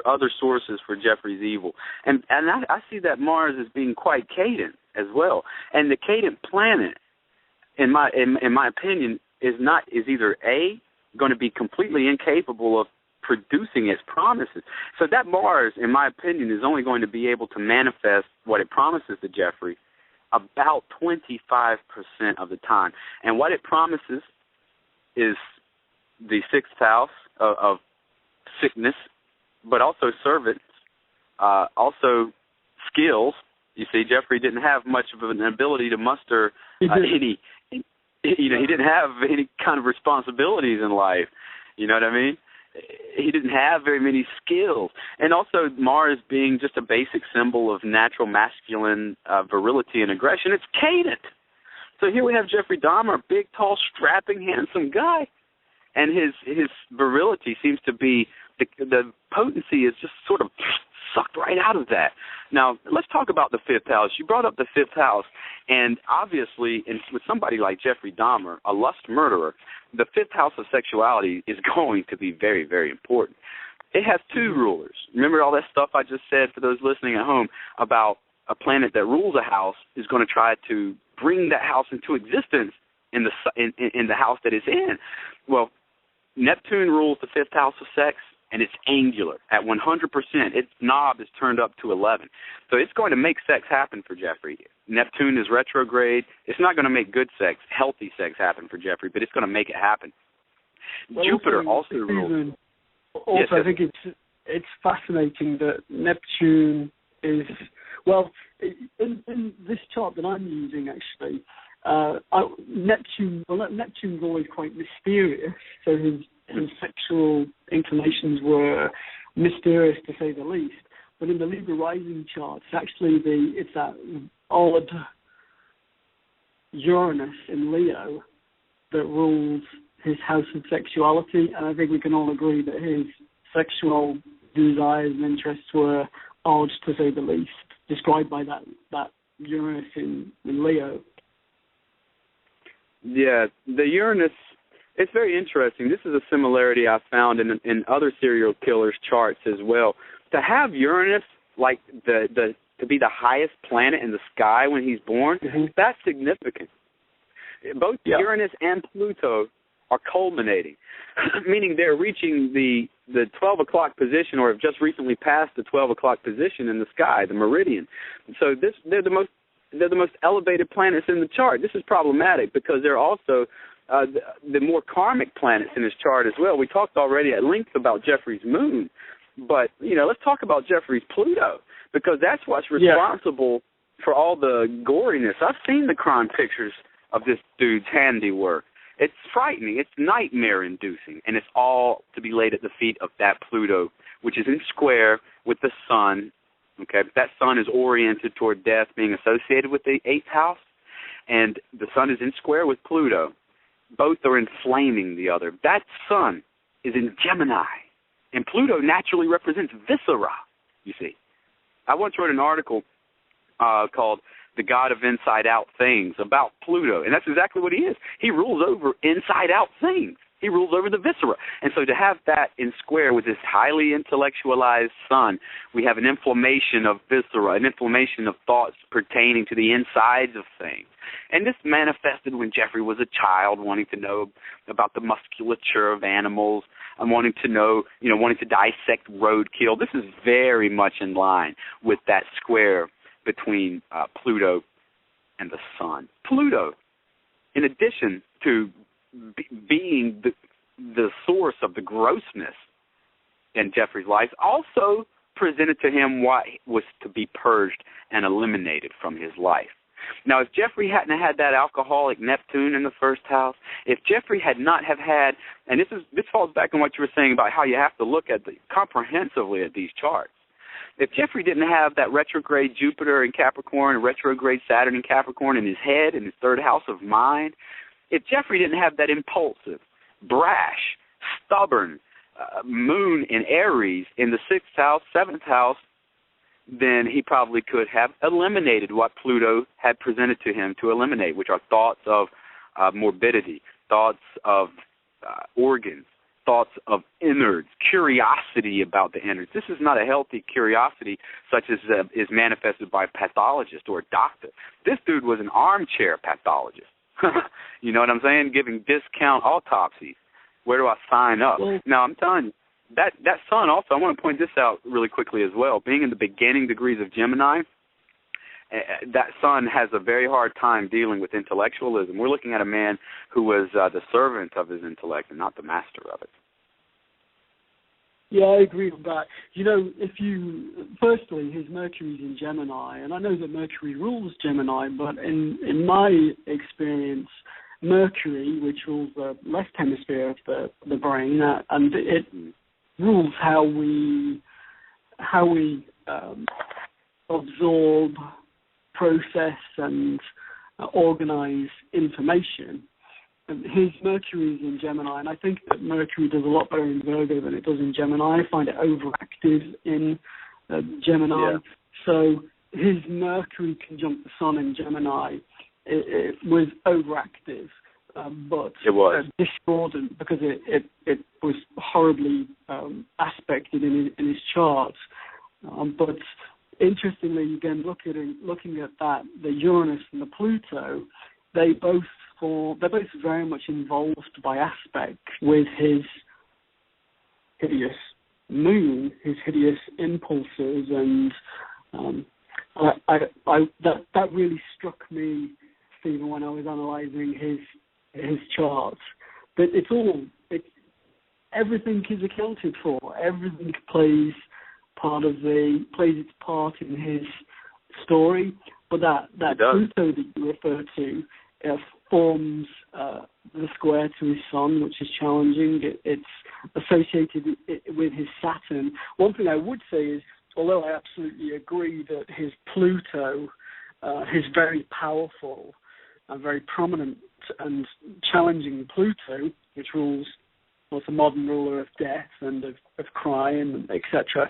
other sources for Jeffrey's evil, and I see that Mars as being quite cadent as well. And the cadent planet, in my opinion, is either A, going to be completely incapable of producing its promises. So that Mars, in my opinion, is only going to be able to manifest what it promises to Jeffrey about 25% of the time. And what it promises is the sixth house of sickness, but also servants, also skills. You see, Jeffrey didn't have much of an ability to muster any, he didn't have any kind of responsibilities in life. You know what I mean? He didn't have very many skills. And also Mars being just a basic symbol of natural masculine virility and aggression, it's cadent. So here we have Jeffrey Dahmer, big, tall, strapping, handsome guy. And his virility seems to be, the potency is just sort of sucked right out of that. Now, let's talk about the fifth house. You brought up the fifth house, and obviously, with somebody like Jeffrey Dahmer, a lust murderer, the fifth house of sexuality is going to be very, very important. It has two rulers. Remember all that stuff I just said for those listening at home about a planet that rules a house is going to try to bring that house into existence in the house that it's in. Well, Neptune rules the fifth house of sex, and it's angular at 100%. Its knob is turned up to 11. So it's going to make sex happen for Jeffrey. Neptune is retrograde. It's not going to make good sex, healthy sex happen for Jeffrey, but it's going to make it happen. Well, Jupiter also rules. Also, I think it's fascinating that Neptune is, well, in this chart that I'm using, actually, Neptune's always quite mysterious, so his sexual inclinations were mysterious to say the least. But in the Libra rising chart, it's that odd Uranus in Leo that rules his house of sexuality, and I think we can all agree that his sexual desires and interests were odd to say the least, described by that Uranus in Leo. Yeah, the Uranus, it's very interesting. This is a similarity I found in other serial killers' charts as well. To have Uranus, like to be the highest planet in the sky when he's born, that's significant. Both Uranus and Pluto are culminating, meaning they're reaching the 12 o'clock position, or have just recently passed the 12 o'clock position in the sky, the meridian. So they're the most elevated planets in the chart. This is problematic because they're also the more karmic planets in his chart as well. We talked already at length about Jeffrey's moon, but let's talk about Jeffrey's Pluto, because that's what's responsible for all the goriness. I've seen the crime pictures of this dude's handiwork. It's frightening. It's nightmare-inducing, and it's all to be laid at the feet of that Pluto, which is in square with the sun. Okay, that sun is oriented toward death, being associated with the eighth house, and the sun is in square with Pluto. Both are inflaming the other. That sun is in Gemini, and Pluto naturally represents viscera, you see. I once wrote an article called The God of Inside-Out Things about Pluto, and that's exactly what he is. He rules over inside-out things. He rules over the viscera. And so to have that in square with this highly intellectualized sun, we have an inflammation of viscera, an inflammation of thoughts pertaining to the insides of things. And this manifested when Jeffrey was a child, wanting to know about the musculature of animals, and wanting to know, wanting to dissect roadkill. This is very much in line with that square between Pluto and the sun. Pluto, in addition to being the source of the grossness in Jeffrey's life, also presented to him what was to be purged and eliminated from his life. Now, if Jeffrey hadn't had that alcoholic Neptune in the first house, if Jeffrey had not have had, and this falls back on what you were saying about how you have to look at comprehensively at these charts. If Jeffrey didn't have that retrograde Jupiter in Capricorn and retrograde Saturn in Capricorn in his head, in his third house of mind, if Jeffrey didn't have that impulsive, brash, stubborn moon in Aries in the 6th house, 7th house, then he probably could have eliminated what Pluto had presented to him to eliminate, which are thoughts of morbidity, thoughts of organs, thoughts of innards, curiosity about the innards. This is not a healthy curiosity such as is manifested by a pathologist or a doctor. This dude was an armchair pathologist. You know what I'm saying? Giving discount autopsies. Where do I sign up? Well, now, I'm telling you, that sun also, I want to point this out really quickly as well. Being in the beginning degrees of Gemini, that sun has a very hard time dealing with intellectualism. We're looking at a man who was the servant of his intellect and not the master of it. Yeah, I agree with that. You know, firstly, his Mercury's in Gemini, and I know that Mercury rules Gemini, but in my experience, Mercury, which rules the left hemisphere of the brain, and it rules how we absorb, process, and organize information. And his Mercury is in Gemini, and I think that Mercury does a lot better in Virgo than it does in Gemini. I find it overactive in Gemini. Yeah. So his Mercury conjunct the Sun in Gemini, it was overactive, but it was discordant because it was horribly aspected in his chart. But interestingly, again, looking at that, the Uranus and the Pluto, they're both very much involved by aspect with his hideous moon, his hideous impulses, and that really struck me, Stephen, when I was analysing his charts. But everything is accounted for. Everything plays its part in his story. But that Pluto that you refer to forms the square to his Sun, which is challenging. It's associated with his Saturn. One thing I would say is, although I absolutely agree that his Pluto, his very powerful and very prominent and challenging Pluto, which rules, was a modern ruler of death and of crime, etc.,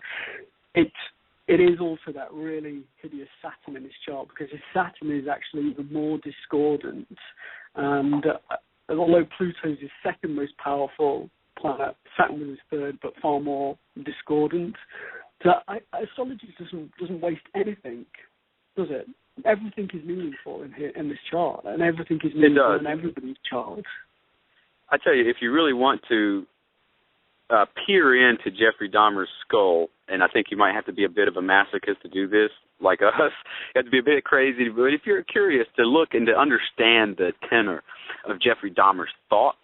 it is also that really hideous Saturn in his chart, because his Saturn is actually even more discordant. And although Pluto is his second most powerful planet, Saturn was his third, but far more discordant. So astrology doesn't waste anything, does it? Everything is meaningful in this chart, and everything is meaningful in everybody's chart. I tell you, if you really want to peer into Jeffrey Dahmer's skull, and I think you might have to be a bit of a masochist to do this, like us. You have to be a bit crazy, but if you're curious to look and to understand the tenor of Jeffrey Dahmer's thoughts,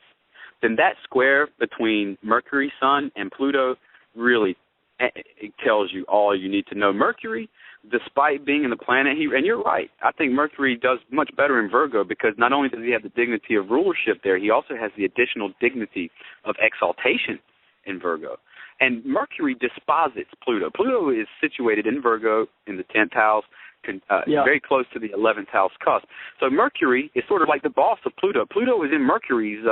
then that square between Mercury, Sun, and Pluto really it tells you all you need to know. Mercury, despite being in the planet, and you're right, I think Mercury does much better in Virgo, because not only does he have the dignity of rulership there, he also has the additional dignity of exaltation in Virgo. And Mercury disposits Pluto. Pluto is situated in Virgo in the 10th house, very close to the 11th house cusp. So Mercury is sort of like the boss of Pluto. Pluto is in Mercury's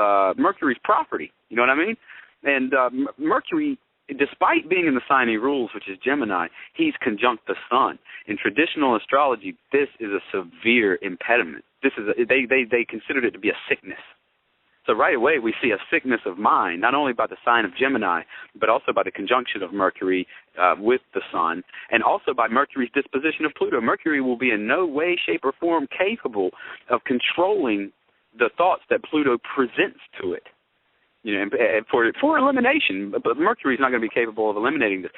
property. You know what I mean? And Mercury, despite being in the sign he rules, which is Gemini, he's conjunct the Sun. In traditional astrology, this is a severe impediment. This is they considered it to be a sickness. So right away we see a sickness of mind, not only by the sign of Gemini, but also by the conjunction of Mercury with the Sun, and also by Mercury's disposition of Pluto. Mercury will be in no way, shape, or form capable of controlling the thoughts that Pluto presents to it. You know, for elimination, but Mercury is not going to be capable of eliminating this.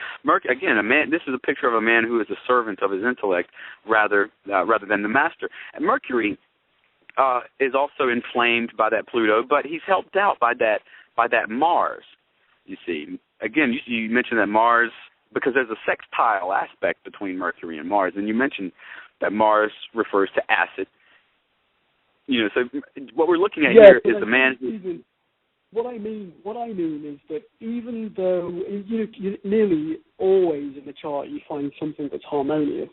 Again, this is a picture of a man who is a servant of his intellect rather than the master. And Mercury is also inflamed by that Pluto, but he's helped out by that Mars. You see, again, you mentioned that Mars because there's a sextile aspect between Mercury and Mars, and you mentioned that Mars refers to acid. So what we're looking at here is a man. What I mean is that even though you nearly always in the chart you find something that's harmonious.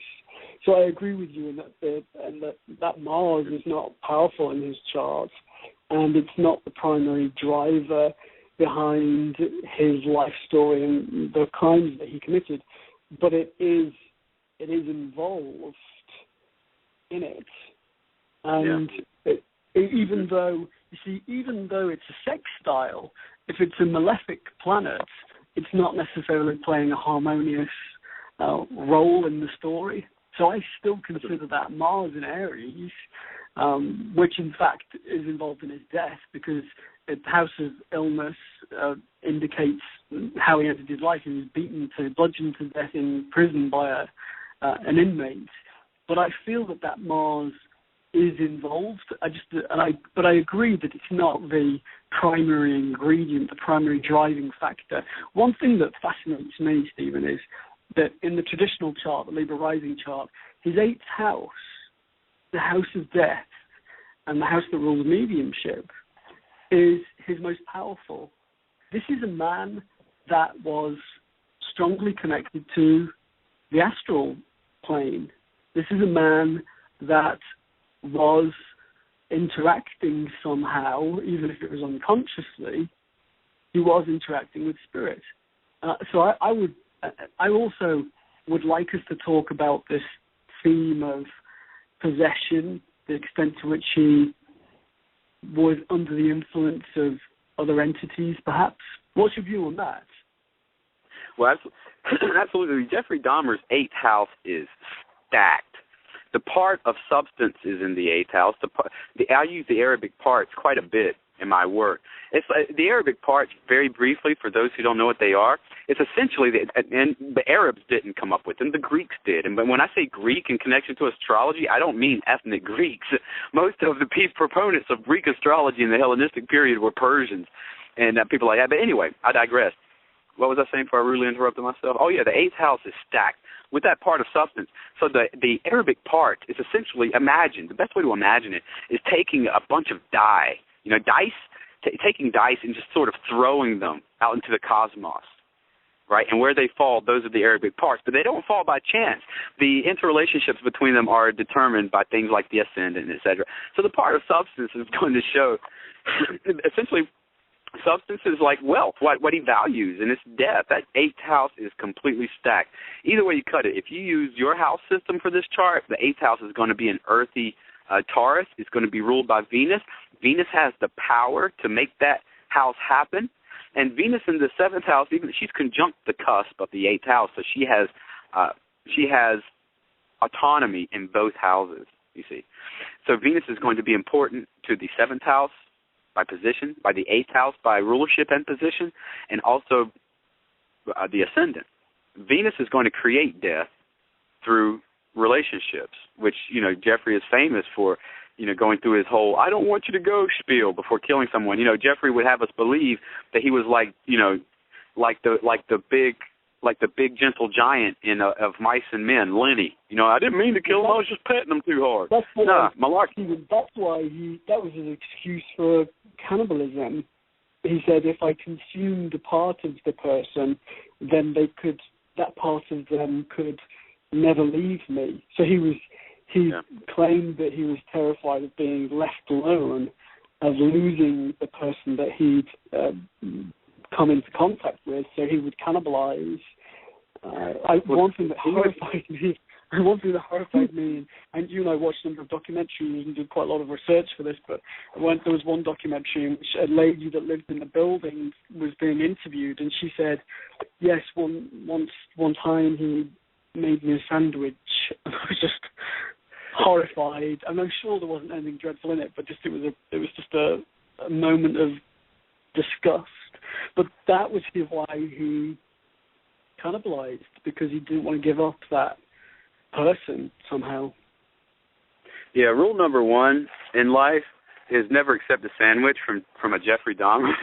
So I agree with you in that Mars is not powerful in his chart, and it's not the primary driver behind his life story and the crimes that he committed, but it is involved in it, and even though it's a sextile, if it's a malefic planet, it's not necessarily playing a harmonious role in the story. So I still consider that Mars in Aries, which in fact is involved in his death, because the house of illness indicates how he ended his life. He was bludgeoned to death in prison by an inmate. But I feel that Mars is involved. But I agree that it's not the primary ingredient, the primary driving factor. One thing that fascinates me, Stephen, is that in the traditional chart, the Libra rising chart, his 8th house, the house of death, and the house that rules mediumship, is his most powerful. This is a man that was strongly connected to the astral plane. This is a man that was interacting somehow, even if it was unconsciously, he was interacting with spirit. So I also would like us to talk about this theme of possession, the extent to which he was under the influence of other entities, perhaps. What's your view on that? Well, absolutely. Jeffrey Dahmer's 8th house is stacked. The part of substance is in the 8th house. I use the Arabic parts quite a bit in my work. It's the Arabic parts, very briefly, for those who don't know what they are. It's essentially, and the Arabs didn't come up with them, the Greeks did. And when I say Greek in connection to astrology, I don't mean ethnic Greeks. Most of the proponents of Greek astrology in the Hellenistic period were Persians and people like that. But anyway, I digress. What was I saying before I rudely interrupted myself? Oh, yeah, the 8th house is stacked with that part of substance. So the Arabic part is essentially, the best way to imagine it is taking a bunch of dice, taking dice and just sort of throwing them out into the cosmos, right? And where they fall, those are the Arabic parts. But they don't fall by chance. The interrelationships between them are determined by things like the ascendant, etc. So the part of substance is going to show essentially substance is like wealth, what he values, and it's death. That 8th house is completely stacked. Either way you cut it, if you use your house system for this chart, the 8th house is going to be an earthy Taurus. It's going to be ruled by Venus. Venus has the power to make that house happen. And Venus in the 7th house, even she's conjunct the cusp of the 8th house, so she has autonomy in both houses, you see. So Venus is going to be important to the 7th house by position, by the 8th house by rulership and position, and also the ascendant. Venus is going to create death through relationships, which, Jeffrey is famous for, going through his whole "I don't want you to go" spiel before killing someone. Jeffrey would have us believe that he was like the big gentle giant of Mice and Men, Lenny. I didn't mean to kill him. I was just petting him too hard. Malarkey. That's why that was his excuse for cannibalism. He said, if I consumed a part of the person, then that part of them could never leave me. So he claimed that he was terrified of being left alone, of losing the person that he'd come into contact with, so he would cannibalize. One thing that horrified me, and you and I watched a number of documentaries and did quite a lot of research for this, but there was one documentary in which a lady that lived in the building was being interviewed, and she said, yes, one time he made me a sandwich, and I was just horrified. And I'm sure there wasn't anything dreadful in it, but it was just a moment of disgust. But that was why he cannibalized, because he didn't want to give up that person somehow. Yeah, rule number 1 in life is never accept a sandwich from a Jeffrey Dahmer.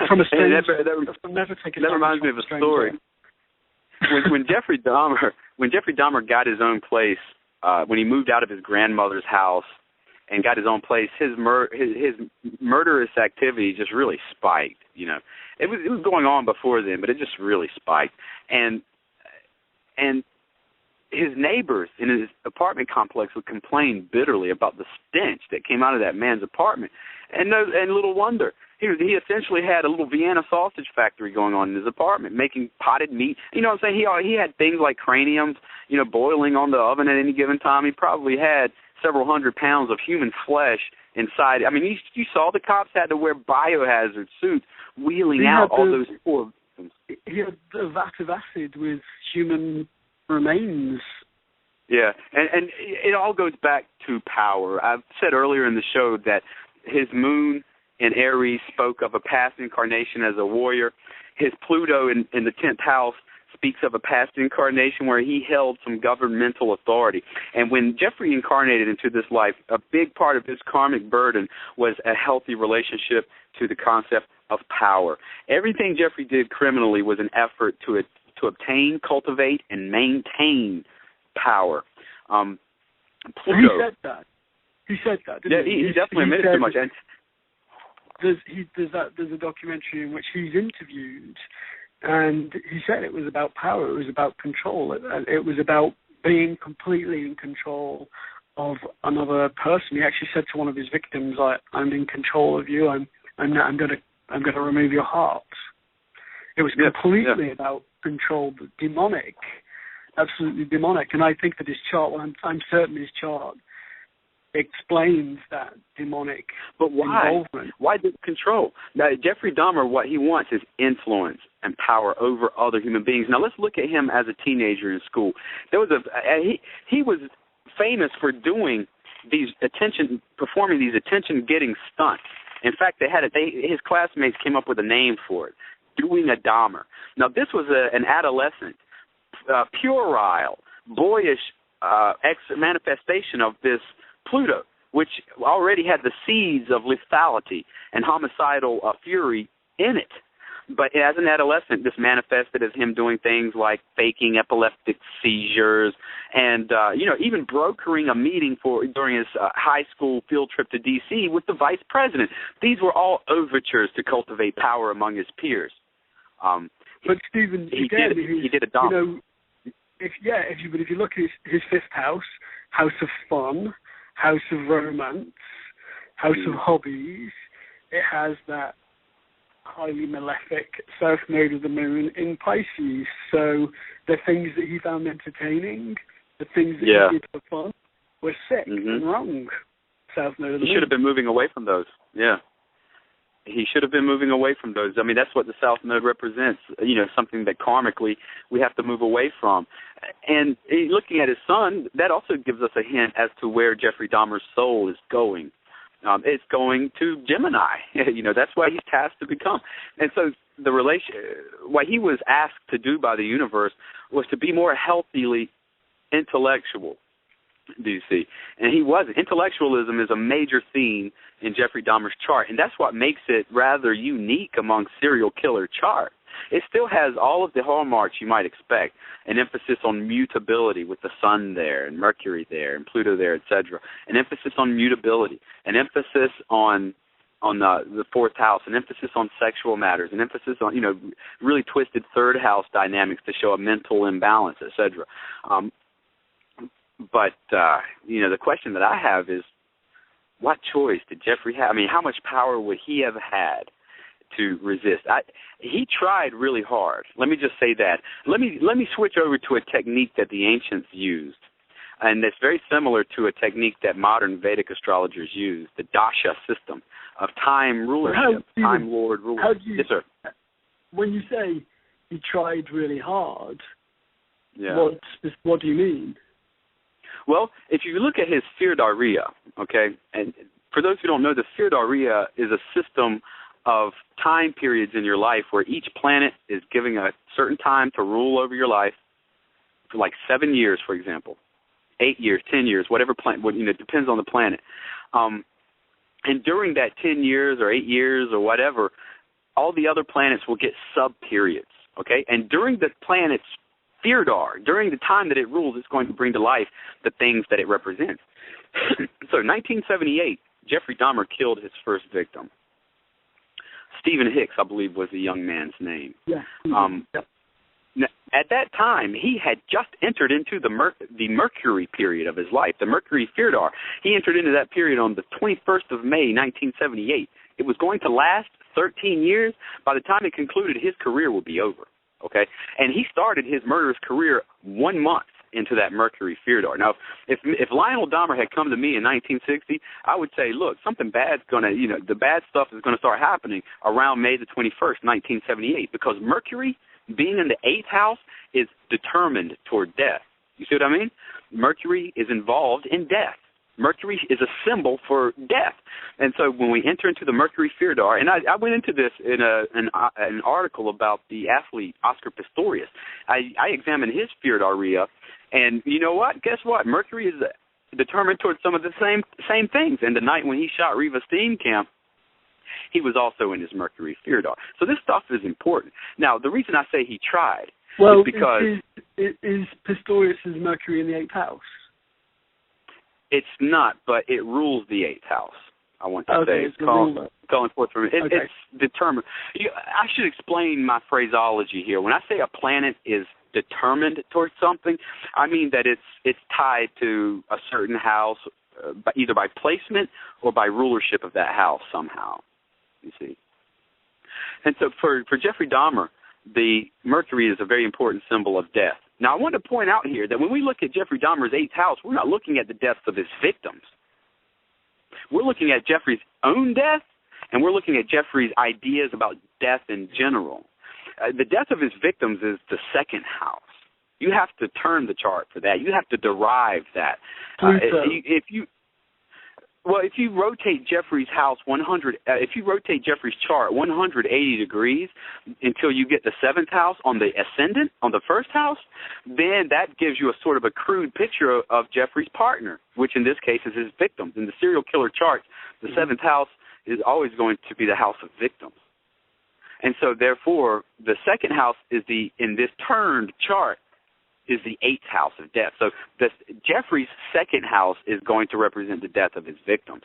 From a stranger. Never take a that reminds me of a story. when Jeffrey Dahmer got his own place, when he moved out of his grandmother's house and got his own place, his murderous activity just really spiked. It was going on before then, but it just really spiked. And his neighbors in his apartment complex would complain bitterly about the stench that came out of that man's apartment. And little wonder. He essentially had a little Vienna sausage factory going on in his apartment, making potted meat. You know what I'm saying? He had things like craniums, boiling on the oven at any given time. He probably had several hundred pounds of human flesh inside. I mean, you saw the cops had to wear biohazard suits wheeling out all those poor victims. He had a vat of acid with human remains. Yeah, and it all goes back to power. I've said earlier in the show that his moon in Aries spoke of a past incarnation as a warrior. His Pluto in the 10th house speaks of a past incarnation where he held some governmental authority. And when Jeffrey incarnated into this life, a big part of his karmic burden was a healthy relationship to the concept of power. Everything Jeffrey did criminally was an effort to obtain, cultivate, and maintain power. Pluto. He said that. Didn't he? He definitely admitted too much. And there's a documentary in which he's interviewed, and he said it was about power. It was about control. It was about being completely in control of another person. He actually said to one of his victims, "I'm in control of you. I'm going to remove your heart." It was completely about control, demonic, absolutely demonic. And I think that his chart, I'm certain his chart explains that demonic involvement. Why the control? Now, Jeffrey Dahmer, what he wants is influence and power over other human beings. Now, let's look at him as a teenager in school. There was he was famous for performing these attention-getting stunts. In fact, his classmates came up with a name for it, doing a Dahmer. Now, this was an adolescent, puerile, boyish manifestation of this Pluto, which already had the seeds of lethality and homicidal fury in it. But as an adolescent, this manifested as him doing things like faking epileptic seizures and, even brokering a meeting during his high school field trip to D.C. with the vice president. These were all overtures to cultivate power among his peers. But Stephen, he did a Dahmer. If you look at his fifth house of fun, house of romance, house of hobbies, it has that highly malefic south node of the moon in Pisces. So the things that he found entertaining, the things that he did for fun, were sick and wrong. South node of the moon. He should have been moving away from those. Yeah. He should have been moving away from those. I mean, that's what the South Node represents, something that karmically we have to move away from. And looking at his sun, that also gives us a hint as to where Jeffrey Dahmer's soul is going. It's going to Gemini. That's what he's tasked to become. And so what he was asked to do by the universe was to be more healthily intellectual. Do you see? And he wasn't. Intellectualism is a major theme in Jeffrey Dahmer's chart, and that's what makes it rather unique among serial killer charts. It still has all of the hallmarks you might expect, an emphasis on mutability with the sun there and Mercury there and Pluto there, etc., an emphasis on mutability, an emphasis on the fourth house, an emphasis on sexual matters, an emphasis on, really twisted third house dynamics to show a mental imbalance, etc. But the question that I have is, what choice did Jeffrey have? I mean, how much power would he have had to resist? He tried really hard. Let me just say that. Let me switch over to a technique that the ancients used, and it's very similar to a technique that modern Vedic astrologers use, the dasha system of time rulership, time lord rulership. Yes, sir. When you say he tried really hard, what do you mean? Well, if you look at his Firdaria, okay, and for those who don't know, the Firdaria is a system of time periods in your life where each planet is giving a certain time to rule over your life for like 7 years, for example, 8 years, 10 years, whatever planet, it depends on the planet. And during that 10 years or 8 years or whatever, all the other planets will get sub-periods, okay? And during the planet's Feardar. During the time that it rules, it's going to bring to life the things that it represents. So 1978, Jeffrey Dahmer killed his first victim. Stephen Hicks, I believe, was the young man's name. Yeah. At that time, he had just entered into the Mercury period of his life, the Mercury Feardar. He entered into that period on the 21st of May, 1978. It was going to last 13 years. By the time it concluded, his career would be over, okay? And he started his murderous career 1 month into that Mercury Feardar. Now, if Lionel Dahmer had come to me in 1960, I would say, look, something bad's going to, the bad stuff is going to start happening around May the 21st, 1978, because Mercury, being in the 8th house, is determined toward death. You see what I mean? Mercury is involved in death. Mercury is a symbol for death. And so when we enter into the Mercury Feardar, and I went into this in an article about the athlete Oscar Pistorius. I examined his Feardaria, and you know what? Guess what? Mercury is determined towards some of the same things. And the night when he shot Reva Steenkamp, he was also in his Mercury Feardar. So this stuff is important. Now, the reason I say he tried is because... Is Pistorius' Mercury in the 8th house? It's not, but it rules the 8th house, I want to say. It's calling forth from it. It's determined. I should explain my phraseology here. When I say a planet is determined towards something, I mean that it's tied to a certain house, either by placement or by rulership of that house somehow, you see. And so for Jeffrey Dahmer, the Mercury is a very important symbol of death. Now, I want to point out here that when we look at Jeffrey Dahmer's 8th house, we're not looking at the deaths of his victims. We're looking at Jeffrey's own death, and we're looking at Jeffrey's ideas about death in general. The death of his victims is the 2nd house. You have to turn the chart for that. You have to derive that. If you rotate Jeffrey's house if you rotate Jeffrey's chart 180 degrees until you get the 7th house on the ascendant, on the 1st house, then that gives you a sort of a crude picture of Jeffrey's partner, which in this case is his victims. In the serial killer charts, the 7th house is always going to be the house of victims. And so, therefore, the 2nd house is in this turned chart, is the 8th house of death. So Jeffrey's 2nd house is going to represent the death of his victims.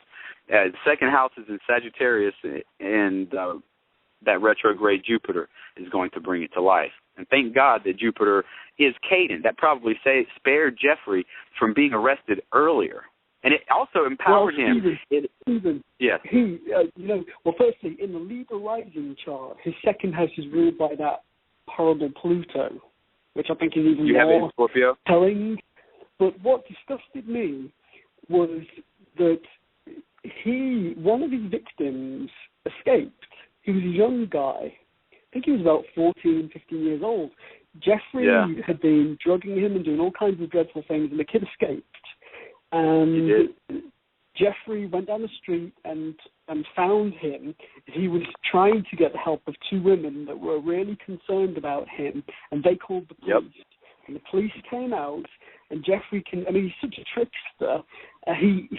The 2nd house is in Sagittarius, and that retrograde Jupiter is going to bring it to life. And thank God that Jupiter is Caden. That probably spared Jeffrey from being arrested earlier. And it also empowered him. Stephen, yes. Firstly, in the Libra rising chart, his 2nd house is ruled by that horrible Pluto, which I think is even more telling. But what disgusted me was that one of his victims escaped. He was a young guy. I think he was about 14, 15 years old. Jeffrey had been drugging him and doing all kinds of dreadful things, and the kid escaped. And Jeffrey went down the street and found him. He was trying to get the help of 2 women that were really concerned about him, and they called the police. Yep. And the police came out, and Jeffrey he's such a trickster.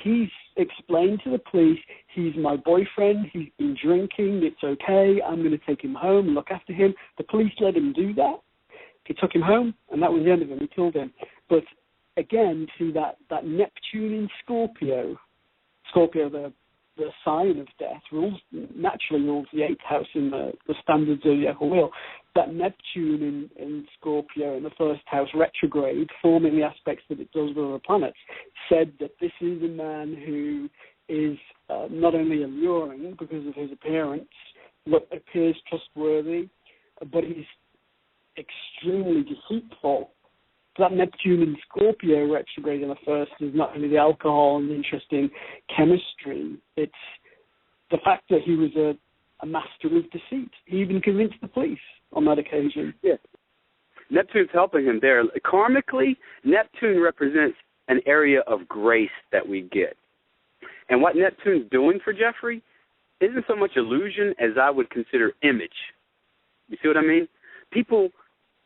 He's explained to the police, he's my boyfriend, he's been drinking, it's okay, I'm going to take him home and look after him. The police let him do that. He took him home, and that was the end of him. He killed him. But again, see that Neptune in Scorpio, the sign of death, naturally rules the 8th house in the standard zodiacal wheel. That Neptune in Scorpio in the 1st house retrograde, forming the aspects that it does with other planets, said that this is a man who is not only alluring because of his appearance, but appears trustworthy, but he's extremely deceitful. That Neptune in Scorpio retrograde in the 1st is not only the alcohol and the interest in chemistry, it's the fact that he was a master of deceit. He even convinced the police on that occasion. Yeah. Neptune's helping him there. Karmically, Neptune represents an area of grace that we get. And what Neptune's doing for Jeffrey isn't so much illusion as I would consider image. You see what I mean? People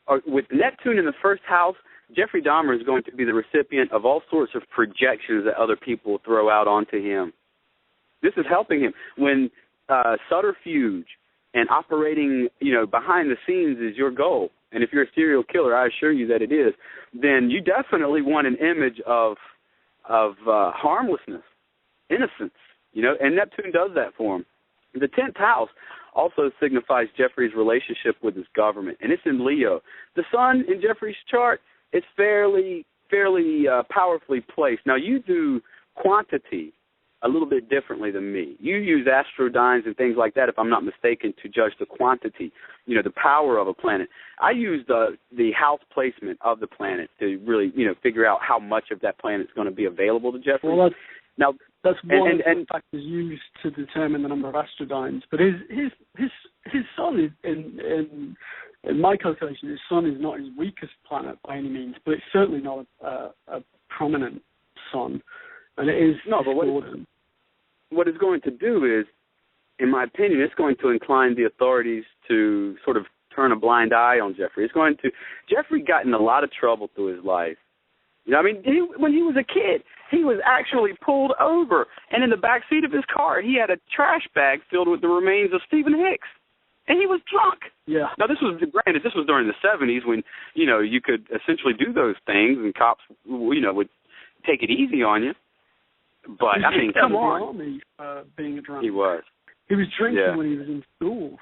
are, with Neptune in the 1st house, Jeffrey Dahmer is going to be the recipient of all sorts of projections that other people throw out onto him. This is helping him. When subterfuge and operating, behind the scenes is your goal, and if you're a serial killer, I assure you that it is, then you definitely want an image of harmlessness, innocence, and Neptune does that for him. The 10th house also signifies Jeffrey's relationship with his government, and it's in Leo. The sun in Jeffrey's chart is fairly powerfully placed. Now, you do quantity a little bit differently than me. You use astrodynes and things like that, if I'm not mistaken, to judge the quantity, the power of a planet. I use the house placement of the planet to really, figure out how much of that planet is going to be available to Jeffrey. Well, now, that's one of the factors used to determine the number of astrodynes. But his sun is, in my calculation, his sun is not his weakest planet by any means, but it's certainly not a prominent sun. And it is what it's going to do is, in my opinion, it's going to incline the authorities to sort of turn a blind eye on Jeffrey. Jeffrey got in a lot of trouble through his life. When he was a kid, he was actually pulled over, and in the back seat of his car, he had a trash bag filled with the remains of Stephen Hicks, and he was drunk. Yeah. Now, this was during the 70s when, you could essentially do those things, and cops, would take it easy on you. But, come on. Being a drunk. He was. He was drinking when he was in school.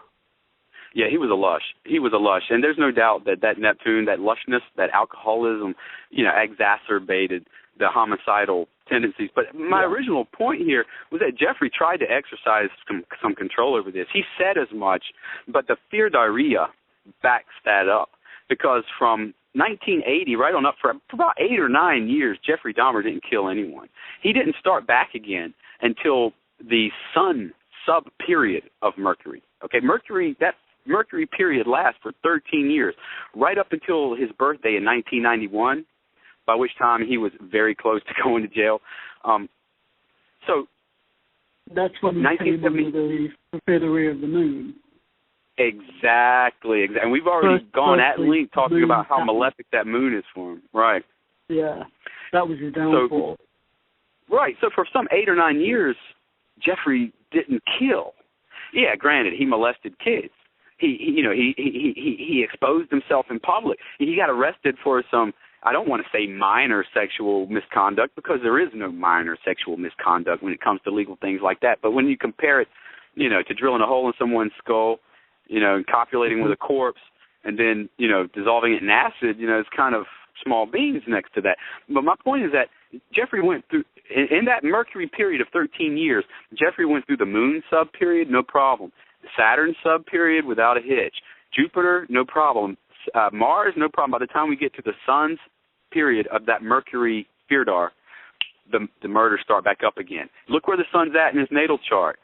Yeah, he was a lush. And there's no doubt that Neptune, that lushness, that alcoholism, exacerbated the homicidal tendencies. But my original point here was that Jeffrey tried to exercise some control over this. He said as much, but the fear diarrhea backs that up. Because from 1980 right on up for about 8 or 9 years, Jeffrey Dahmer didn't kill anyone. He didn't start back again until the sun sub-period of Mercury. Okay, that Mercury period lasts for 13 years, right up until his birthday in 1991, by which time he was very close to going to jail. So that's when he came into the periphery of the moon. Exactly. And we've already gone at length talking about how malefic that moon is for him. Right. Yeah, that was his downfall. So for some 8 or 9 years, Jeffrey didn't kill. Yeah, granted, he molested kids. He exposed himself in public. He got arrested for some, I don't want to say minor sexual misconduct, because there is no minor sexual misconduct when it comes to legal things like that. But when you compare it, to drilling a hole in someone's skull, and copulating with a corpse, and then, dissolving it in acid, it's kind of small beans next to that. But my point is that Jeffrey went through, in that Mercury period of 13 years, Jeffrey went through the moon sub-period, no problem. The Saturn sub-period without a hitch. Jupiter, no problem. Mars, no problem. By the time we get to the sun's period of that Mercury Feardar, the murders start back up again. Look where the sun's at in his natal chart.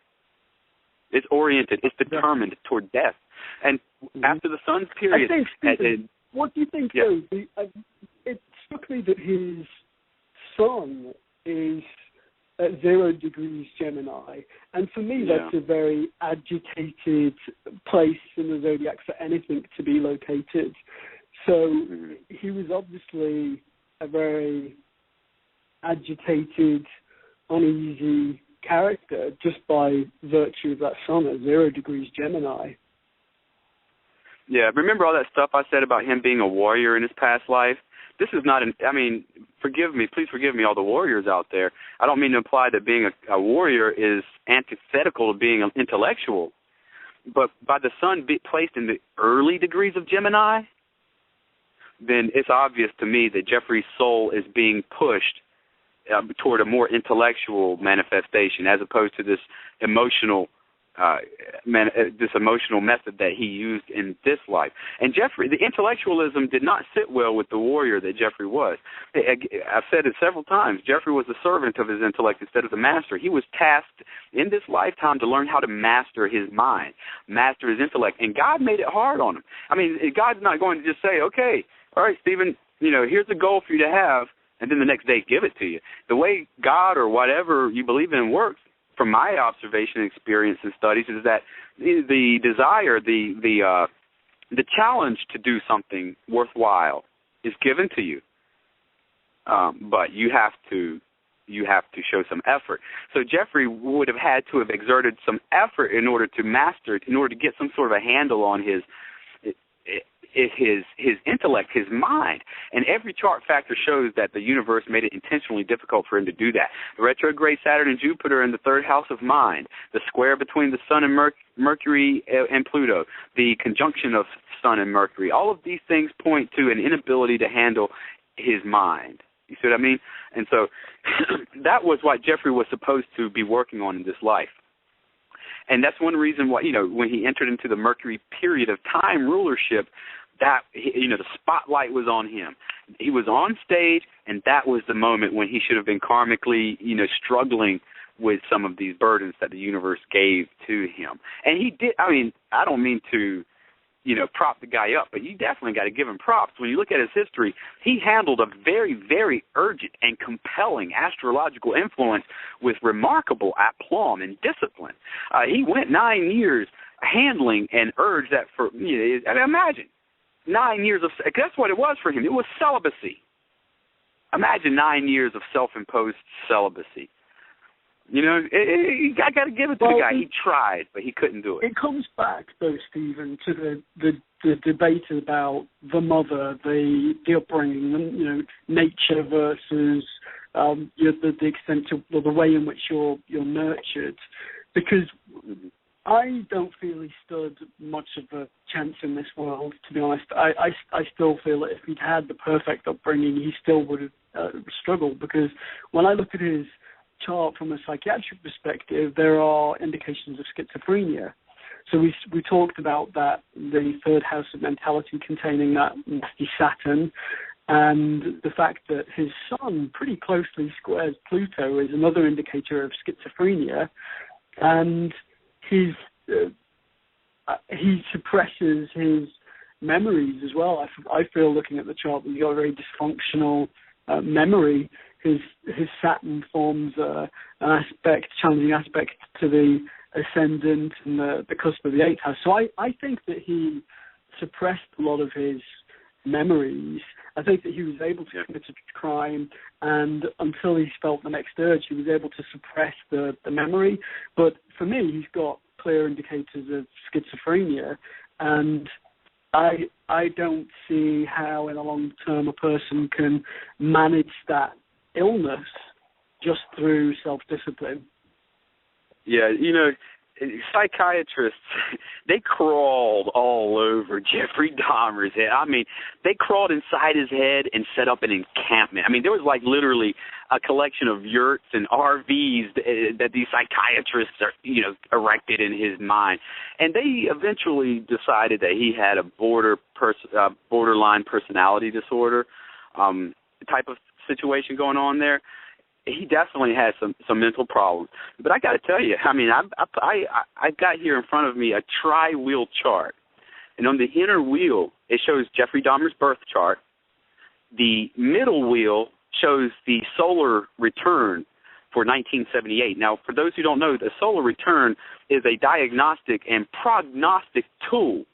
It's oriented. It's determined toward death. And after the sun's period... I think, Stephen, what do you think, though? It struck me that his sun is at 0 degrees Gemini. And for me, that's a very agitated place in the zodiac for anything to be located. So he was obviously a very agitated, uneasy character just by virtue of that sun at 0 degrees Gemini. Yeah, remember all that stuff I said about him being a warrior in his past life? This is not please forgive me, all the warriors out there. I don't mean to imply that being a warrior is antithetical to being an intellectual. But by the sun being placed in the early degrees of Gemini, then it's obvious to me that Jeffrey's soul is being pushed toward a more intellectual manifestation, as opposed to this emotional method that he used in this life. And Jeffrey, the intellectualism did not sit well with the warrior that Jeffrey was. I've said it several times. Jeffrey was the servant of his intellect instead of the master. He was tasked in this lifetime to learn how to master his mind, master his intellect, and God made it hard on him. God's not going to just say, okay, all right, Stephen, here's a goal for you to have, and then the next day give it to you. The way God or whatever you believe in works, from my observation, experience, and studies, is that the desire, the challenge to do something worthwhile is given to you, but you have to show some effort. So Jeffrey would have had to have exerted some effort in order to master it, in order to get some sort of a handle on his his intellect, his mind. And every chart factor shows that the universe made it intentionally difficult for him to do that. The retrograde Saturn and Jupiter in the third house of mind, the square between the Sun and Mercury and Pluto, the conjunction of Sun and Mercury, all of these things point to an inability to handle his mind. You see what I mean? And so that was what Jeffrey was supposed to be working on in this life. And that's one reason why, when he entered into the Mercury period of time rulership, that, the spotlight was on him. He was on stage, and that was the moment when he should have been karmically, struggling with some of these burdens that the universe gave to him. And he did. I don't mean to, prop the guy up, but you definitely got to give him props. When you look at his history, he handled a very, very urgent and compelling astrological influence with remarkable aplomb and discipline. He went 9 years handling an urge that imagine 9 years of, that's what it was for him. It was celibacy. Imagine 9 years of self-imposed celibacy. I got to give it to the guy. He tried, but he couldn't do it. It comes back, though, Stephen, to the debate about the mother, the upbringing, nature versus the extent of the way in which you're nurtured. Because I don't feel he stood much of a chance in this world, to be honest. I still feel that if he'd had the perfect upbringing, he still would have struggled. Because when I look at his chart from a psychiatric perspective, there are indications of schizophrenia. So we talked about that, the third house of mentality containing that nasty Saturn, and the fact that his sun pretty closely squares Pluto is another indicator of schizophrenia, and he suppresses his memories as well. I feel, looking at the chart, that he's got a very dysfunctional memory. His Saturn forms an challenging aspect to the ascendant and the cusp of the 8th house. So I think that he suppressed a lot of his memories. I think that he was able to commit a crime, and until he felt the next urge, he was able to suppress the memory. But for me, he's got clear indicators of schizophrenia, and I don't see how in the long term a person can manage that illness just through self-discipline. Yeah, psychiatrists, they crawled all over Jeffrey Dahmer's head. They crawled inside his head and set up an encampment. There was literally a collection of yurts and RVs that these psychiatrists are, erected in his mind. And they eventually decided that he had a borderline personality disorder type of situation going on there. He definitely has some mental problems. But I got to tell you, I got here in front of me a tri-wheel chart. And on the inner wheel, it shows Jeffrey Dahmer's birth chart. The middle wheel shows the solar return for 1978. Now, for those who don't know, the solar return is a diagnostic and prognostic tool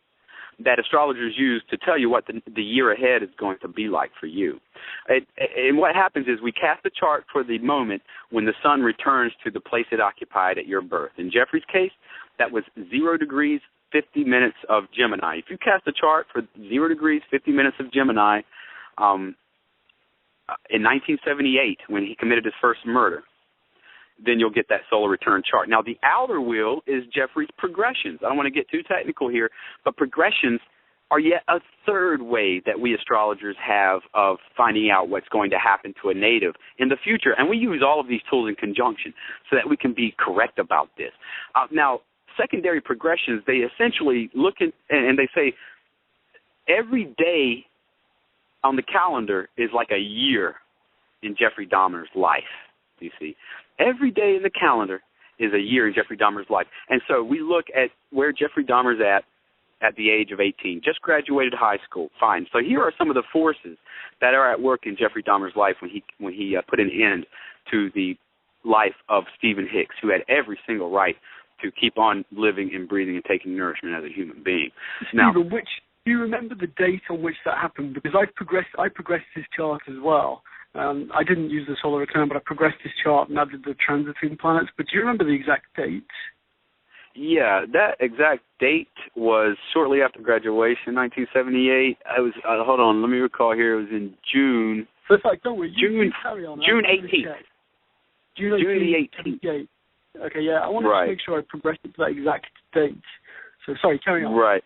that astrologers use to tell you what the year ahead is going to be like for you. And what happens is we cast a chart for the moment when the sun returns to the place it occupied at your birth. In Jeffrey's case, that was 0 degrees, 50 minutes of Gemini. If you cast a chart for 0 degrees, 50 minutes of Gemini in 1978 when he committed his first murder, then you'll get that solar return chart. Now, the outer wheel is Jeffrey's progressions. I don't want to get too technical here, but progressions are yet a third way that we astrologers have of finding out what's going to happen to a native in the future. And we use all of these tools in conjunction so that we can be correct about this. Now, secondary progressions, they essentially look at, and they say every day on the calendar is like a year in Jeffrey Dahmer's life, you see. Every day in the calendar is a year in Jeffrey Dahmer's life. And so we look at where Jeffrey Dahmer's at the age of 18. Just graduated high school. Fine. So here are some of the forces that are at work in Jeffrey Dahmer's life when he put an end to the life of Stephen Hicks, who had every single right to keep on living and breathing and taking nourishment as a human being. Stephen, do you remember the date on which that happened? Because I progressed his chart as well. I didn't use the solar return, but I progressed his chart and added the transiting planets. But do you remember the exact date? Yeah, that exact date was shortly after graduation, 1978. I was, hold on, let me recall here. It was in June. So it's like, don't worry, June 18th. June the 18th. Okay, yeah, I want to make sure I progress it to that exact date. So, sorry, carry on. Right.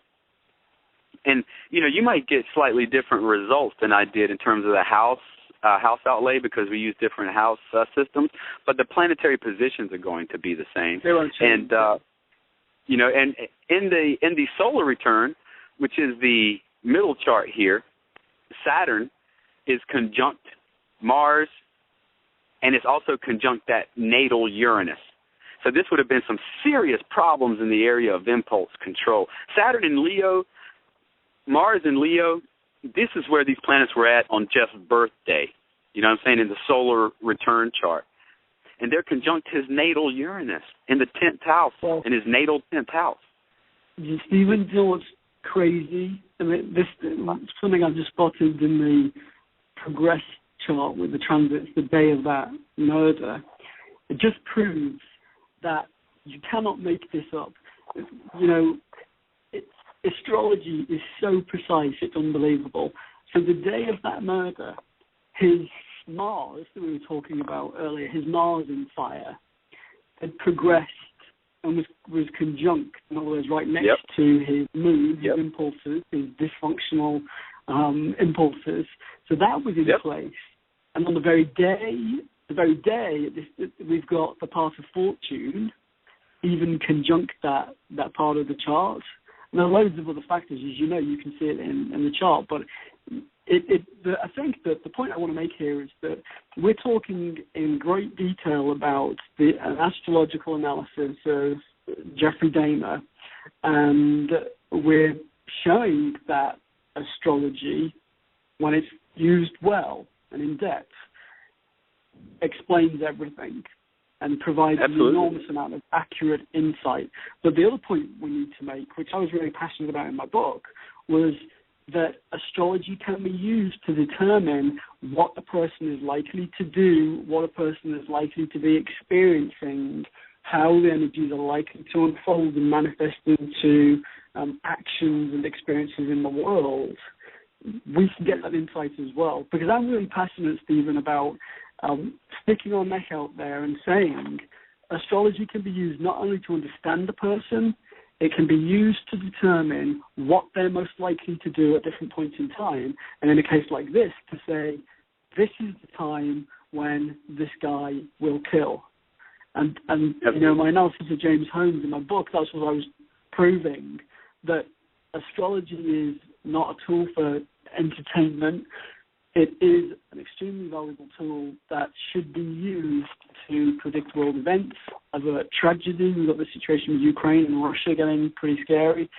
And, you might get slightly different results than I did in terms of the house outlay because we use different house systems, but the planetary positions are going to be the same. They won't change. And, and in the solar return, which is the middle chart here, Saturn is conjunct Mars, and it's also conjunct that natal Uranus. So this would have been some serious problems in the area of impulse control. Saturn in Leo, Mars in Leo, this is where these planets were at on Jeff's birthday, you know what I'm saying, in the solar return chart. And they're conjunct his natal Uranus in the 10th house, in his natal 10th house. Stephen, you know what's crazy? I mean, this something I've just spotted in the progress chart with the transits the day of that murder. It just proves that you cannot make this up. Astrology is so precise, it's unbelievable. So the day of that murder, his Mars that we were talking about earlier, his Mars in fire, had progressed and was conjunct, in other words, right next to his mood, his impulses, his dysfunctional impulses. So that was in place. And on the very day, we've got the part of fortune even conjunct that part of the chart. And there are loads of other factors, as you know, you can see it in the chart. But I think that the point I want to make here is that we're talking in great detail about an astrological analysis of Jeffrey Dahmer, and we're showing that astrology, when it's used well and in depth, explains everything and provides an enormous amount of accurate insight. But the other point we need to make, which I was really passionate about in my book, was that astrology can be used to determine what a person is likely to do, what a person is likely to be experiencing, how the energies are likely to unfold and manifest into actions and experiences in the world. We can get that insight as well. Because I'm really passionate, Stephen, about sticking our neck out there and saying astrology can be used not only to understand the person, it can be used to determine what they're most likely to do at different points in time. And in a case like this, to say, this is the time when this guy will kill. And my analysis of James Holmes in my book, that's what I was proving, that astrology is not a tool for entertainment. It is an extremely valuable tool that should be used to predict world events, avert tragedy. We've got the situation with Ukraine and Russia getting pretty scary.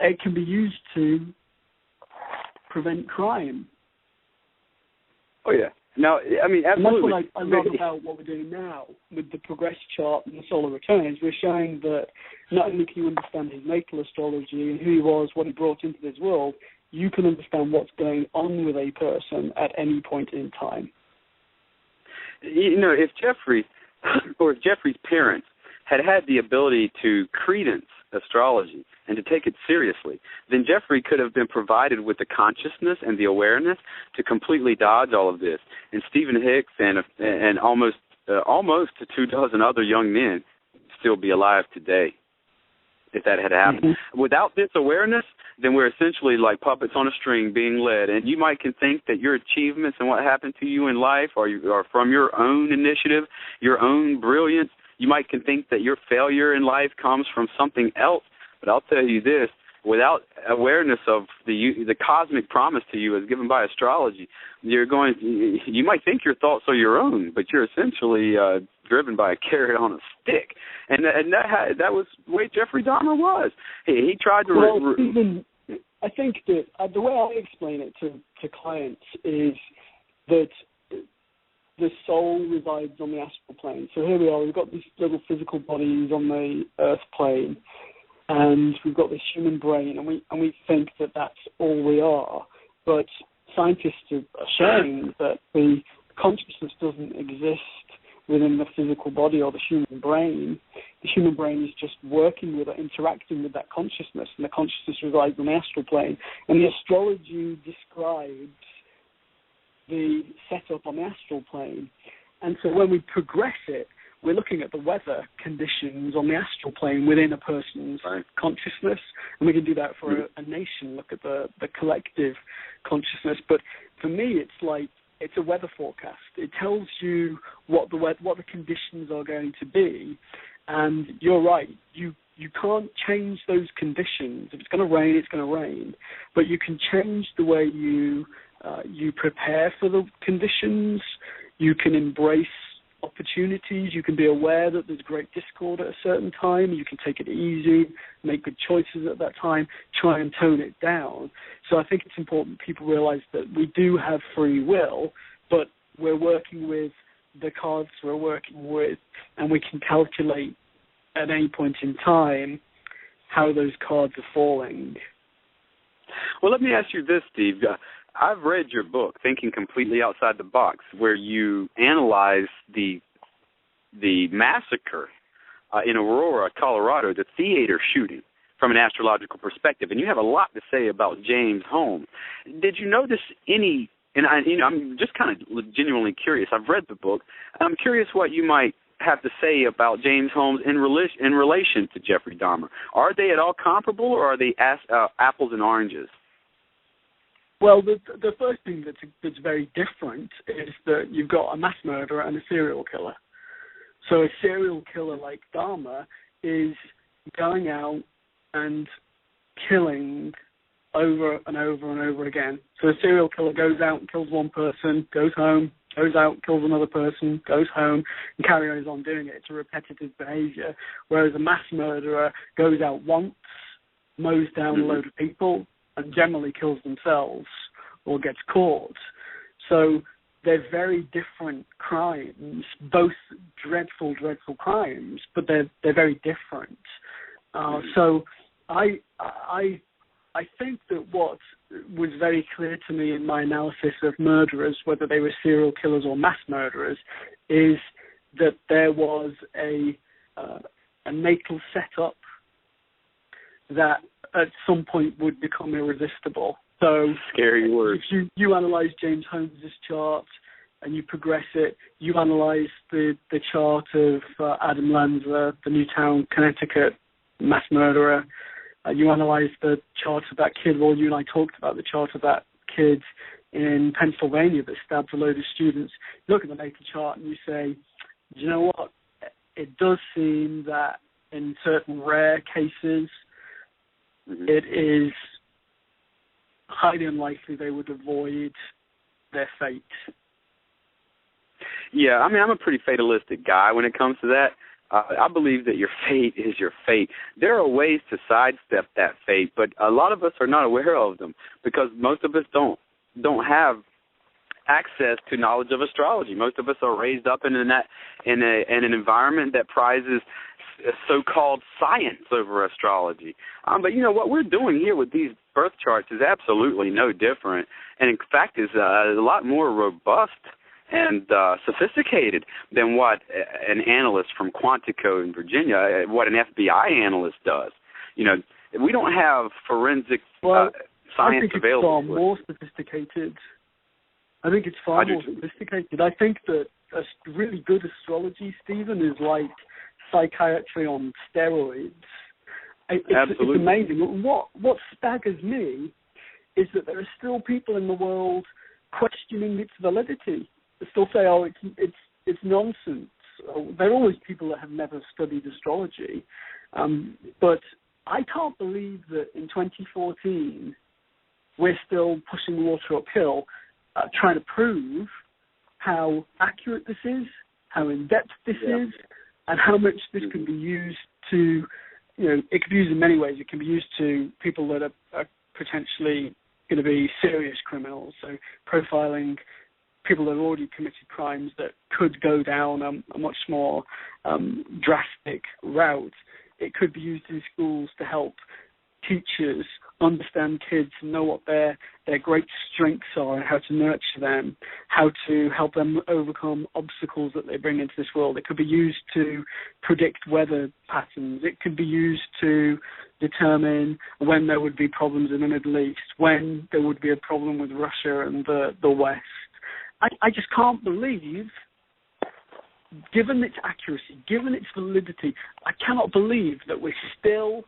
It can be used to prevent crime. Oh, yeah. No, I mean, absolutely. And that's what I love about what we're doing now with the progress chart and the solar returns. We're showing that not only can you understand his natal astrology and who he was, what he brought into this world, you can understand what's going on with a person at any point in time. If Jeffrey or if Jeffrey's parents had the ability to credence astrology and to take it seriously, then Jeffrey could have been provided with the consciousness and the awareness to completely dodge all of this. And Stephen Hicks and almost 24 other young men still be alive today if that had happened. Mm-hmm. Without this awareness, then we're essentially like puppets on a string being led. And you might can think that your achievements and what happened to you in life are from your own initiative, your own brilliance. You might can think that your failure in life comes from something else. But I'll tell you this, without awareness of the cosmic promise to you as given by astrology, you might think your thoughts are your own, but you're essentially driven by a carrot on a stick. And that was the way Jeffrey Dahmer was. He tried to... Stephen, I think that the way I explain it to clients is that the soul resides on the astral plane. So here we are, we've got these little physical bodies on the earth plane, and we've got this human brain, and we think that that's all we are. But scientists are showing that the consciousness doesn't exist within the physical body or the human brain. The human brain is just working with it, interacting with that consciousness, and the consciousness resides on the astral plane. And the astrology describes the setup on the astral plane. And so when we progress it, we're looking at the weather conditions on the astral plane within a person's consciousness, and we can do that for a nation, look at the collective consciousness. But for me, it's a weather forecast. It tells you what the conditions are going to be, and you're right. You can't change those conditions. If it's going to rain, it's going to rain. But you can change the way you prepare for the conditions. You can embrace opportunities. You can be aware that there's great discord at a certain time. You can take it easy, make good choices at that time, try and tone it down. So I think it's important people realize that we do have free will, but we're working with the cards we're working with, and we can calculate at any point in time how those cards are falling. Well, let me ask you this, Steve. I've read your book, Thinking Completely Outside the Box, where you analyze the massacre in Aurora, Colorado, the theater shooting from an astrological perspective, and you have a lot to say about James Holmes. Did you notice any? And I'm just kind of genuinely curious. I've read the book, and I'm curious what you might have to say about James Holmes in relation to Jeffrey Dahmer. Are they at all comparable, or are they apples and oranges? Well, the first thing that's very different is that you've got a mass murderer and a serial killer. So a serial killer like Dahmer is going out and killing over and over and over again. So a serial killer goes out and kills one person, goes home, goes out, kills another person, goes home, and carries on doing it. It's a repetitive behavior. Whereas a mass murderer goes out once, mows down a load of people, and generally kills themselves or gets caught. So they're very different crimes, both dreadful, dreadful crimes, but they're very different. So I think that what was very clear to me in my analysis of murderers, whether they were serial killers or mass murderers, is that there was a natal setup that at some point would become irresistible. So scary words. If you analyze James Holmes' chart and you progress it, you analyze the chart of Adam Lanza, the Newtown, Connecticut mass murderer. You analyze the chart of that kid. Well, you and I talked about the chart of that kid in Pennsylvania that stabbed a load of students. You look at the natal chart and you say, you know what? It does seem that in certain rare cases, it is highly unlikely they would avoid their fate. Yeah, I mean, I'm a pretty fatalistic guy when it comes to that. I believe that your fate is your fate. There are ways to sidestep that fate, but a lot of us are not aware of them because most of us don't have access to knowledge of astrology. Most of us are raised up in an environment that prizes so-called science over astrology. But, you know, what we're doing here with these birth charts is absolutely no different, and in fact is a lot more robust and sophisticated than what an analyst from Quantico in Virginia, what an FBI analyst does. You know, we don't have forensic science available. I think it's far more sophisticated. I think it's far more sophisticated. I think that a really good astrology, Stephen, is like psychiatry on steroids. It's amazing. What staggers me is that there are still people in the world questioning its validity. They still say, "Oh, it's nonsense." There are always people that have never studied astrology, but I can't believe that in 2014 we're still pushing water uphill, trying to prove how accurate this is, how in depth this is, and how much this can be used to. You know, it can be used in many ways. It can be used to people that are potentially going to be serious criminals, so profiling people that have already committed crimes that could go down a much more drastic route. It could be used in schools to help teachers understand kids, know what their great strengths are and how to nurture them, how to help them overcome obstacles that they bring into this world. It could be used to predict weather patterns. It could be used to determine when there would be problems in the Middle East, when there would be a problem with Russia and the West. I just can't believe, given its accuracy, given its validity, I cannot believe that we're still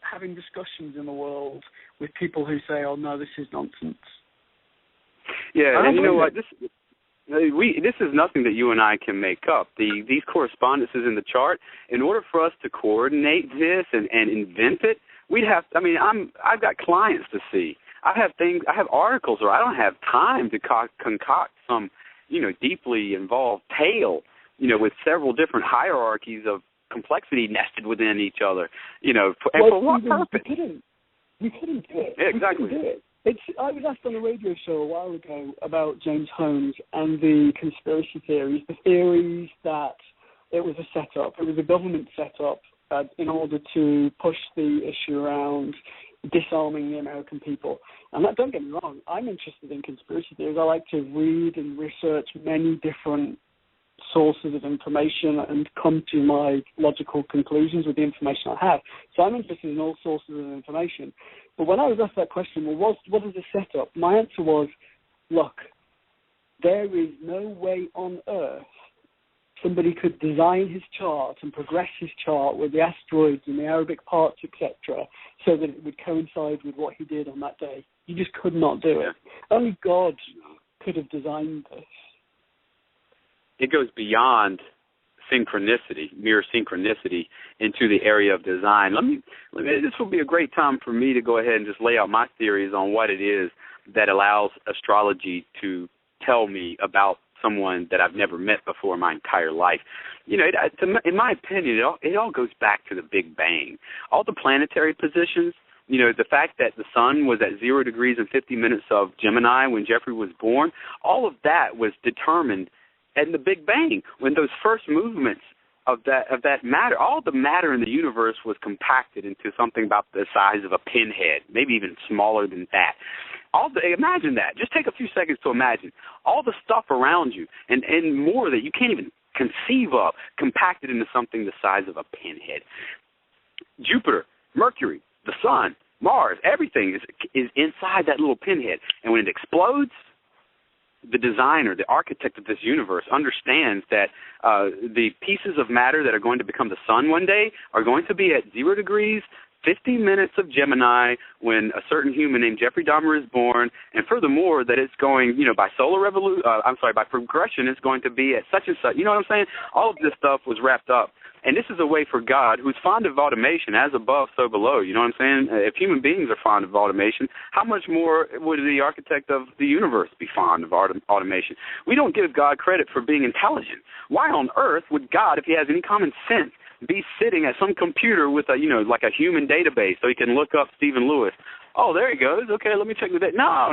having discussions in the world with people who say, "Oh no, this is nonsense." Yeah, and you know what? This is nothing that you and I can make up. These correspondences in the chart. In order for us to coordinate this and invent it, we'd have. I mean, I've got clients to see. I have articles where I don't have time to concoct some, deeply involved tale, with several different hierarchies of complexity nested within each other, for what purpose? We couldn't do it. Yeah, exactly. We couldn't do it. I was asked on a radio show a while ago about James Holmes and the conspiracy theories, the theories that it was a setup, it was a government setup in order to push the issue around disarming the American people. And don't get me wrong, I'm interested in conspiracy theories. I like to read and research many different sources of information and come to my logical conclusions with the information I have. So I'm interested in all sources of information. But when I was asked that question, well, what is the setup? My answer was, look, there is no way on earth somebody could design his chart and progress his chart with the asteroids and the Arabic parts, etc., so that it would coincide with what he did on that day. You just could not do it. Only God could have designed this. It goes beyond synchronicity, mere synchronicity, into the area of design. This will be a great time for me to go ahead and just lay out my theories on what it is that allows astrology to tell me about someone that I've never met before in my entire life. In my opinion, it all goes back to the Big Bang. All the planetary positions, the fact that the sun was at 0 degrees and 50 minutes of Gemini when Jeffrey was born, all of that was determined in the Big Bang, when those first movements of that matter, all the matter in the universe was compacted into something about the size of a pinhead, maybe even smaller than that. Imagine that. Just take a few seconds to imagine all the stuff around you and more that you can't even conceive of, compacted into something the size of a pinhead. Jupiter, Mercury, the sun, Mars, everything is inside that little pinhead. And when it explodes, the designer, the architect of this universe understands that the pieces of matter that are going to become the sun one day are going to be at 0 degrees, 15 minutes of Gemini when a certain human named Jeffrey Dahmer is born, and furthermore that it's going, by by progression, it's going to be at such and such. You know what I'm saying? All of this stuff was wrapped up. And this is a way for God, who's fond of automation, as above, so below. You know what I'm saying? If human beings are fond of automation, how much more would the architect of the universe be fond of automation? We don't give God credit for being intelligent. Why on earth would God, if he has any common sense, be sitting at some computer with like a human database so he can look up Stephen Lewis? Oh, there he goes. Okay, let me check the data. No.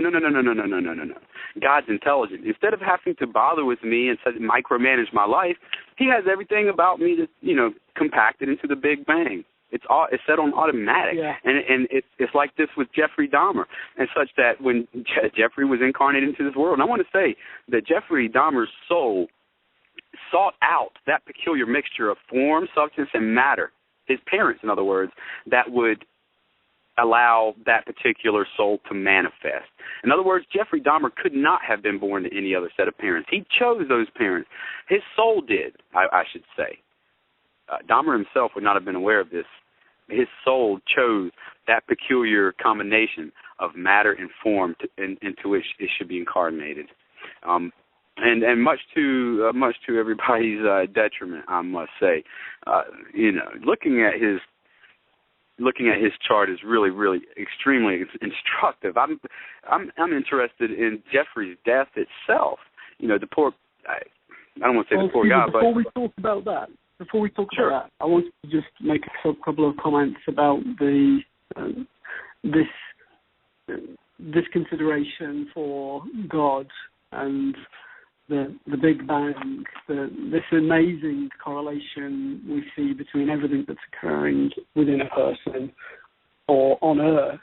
God's intelligent. Instead of having to bother with me and micromanage my life, he has everything about me that's, compacted into the Big Bang. It's set on automatic. Yeah. And it's like this with Jeffrey Dahmer, and such that when Jeffrey was incarnated into this world, and I want to say that Jeffrey Dahmer's soul sought out that peculiar mixture of form, substance, and matter, his parents, in other words, that would allow that particular soul to manifest. In other words, Jeffrey Dahmer could not have been born to any other set of parents. He chose those parents. His soul did, I should say. Dahmer himself would not have been aware of this. His soul chose that peculiar combination of matter and form into which it should be incarnated. And much to everybody's detriment, I must say. Looking at his chart is really, really extremely instructive. I'm interested in Jeffrey's death itself. The poor. I don't want to say the poor guy, but before we talk about that, I want to just make a couple of comments about this consideration for God and the Big Bang, this amazing correlation we see between everything that's occurring within a person or on Earth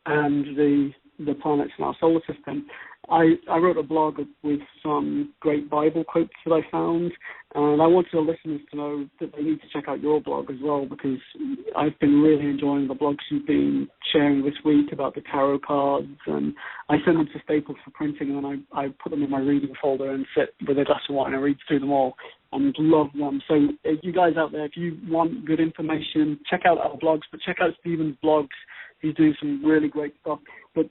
and the planets in our solar system. I wrote a blog with some great Bible quotes that I found, and I wanted the listeners to know that they need to check out your blog as well, because I've been really enjoying the blogs you've been sharing this week about the tarot cards, and I send them to Staples for printing, and then I put them in my reading folder and sit with a glass of wine and read through them all and love them. So you guys out there, if you want good information, check out our blogs, but check out Stephen's blogs. He's doing some really great stuff. But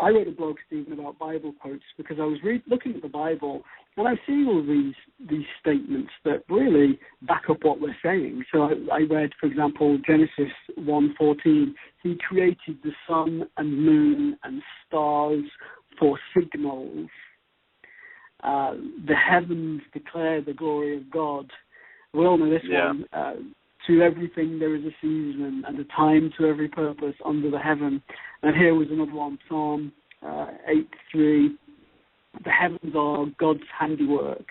I wrote a blog, Stephen, about Bible quotes because I was looking at the Bible and I'm seeing all these statements that really back up what we're saying. So I read, for example, Genesis 1:14. He created the sun and moon and stars for signals. The heavens declare the glory of God. We all know this one. To everything there is a season and a time to every purpose under the heaven. And here was another one, Psalm 8:3. The heavens are God's handiwork.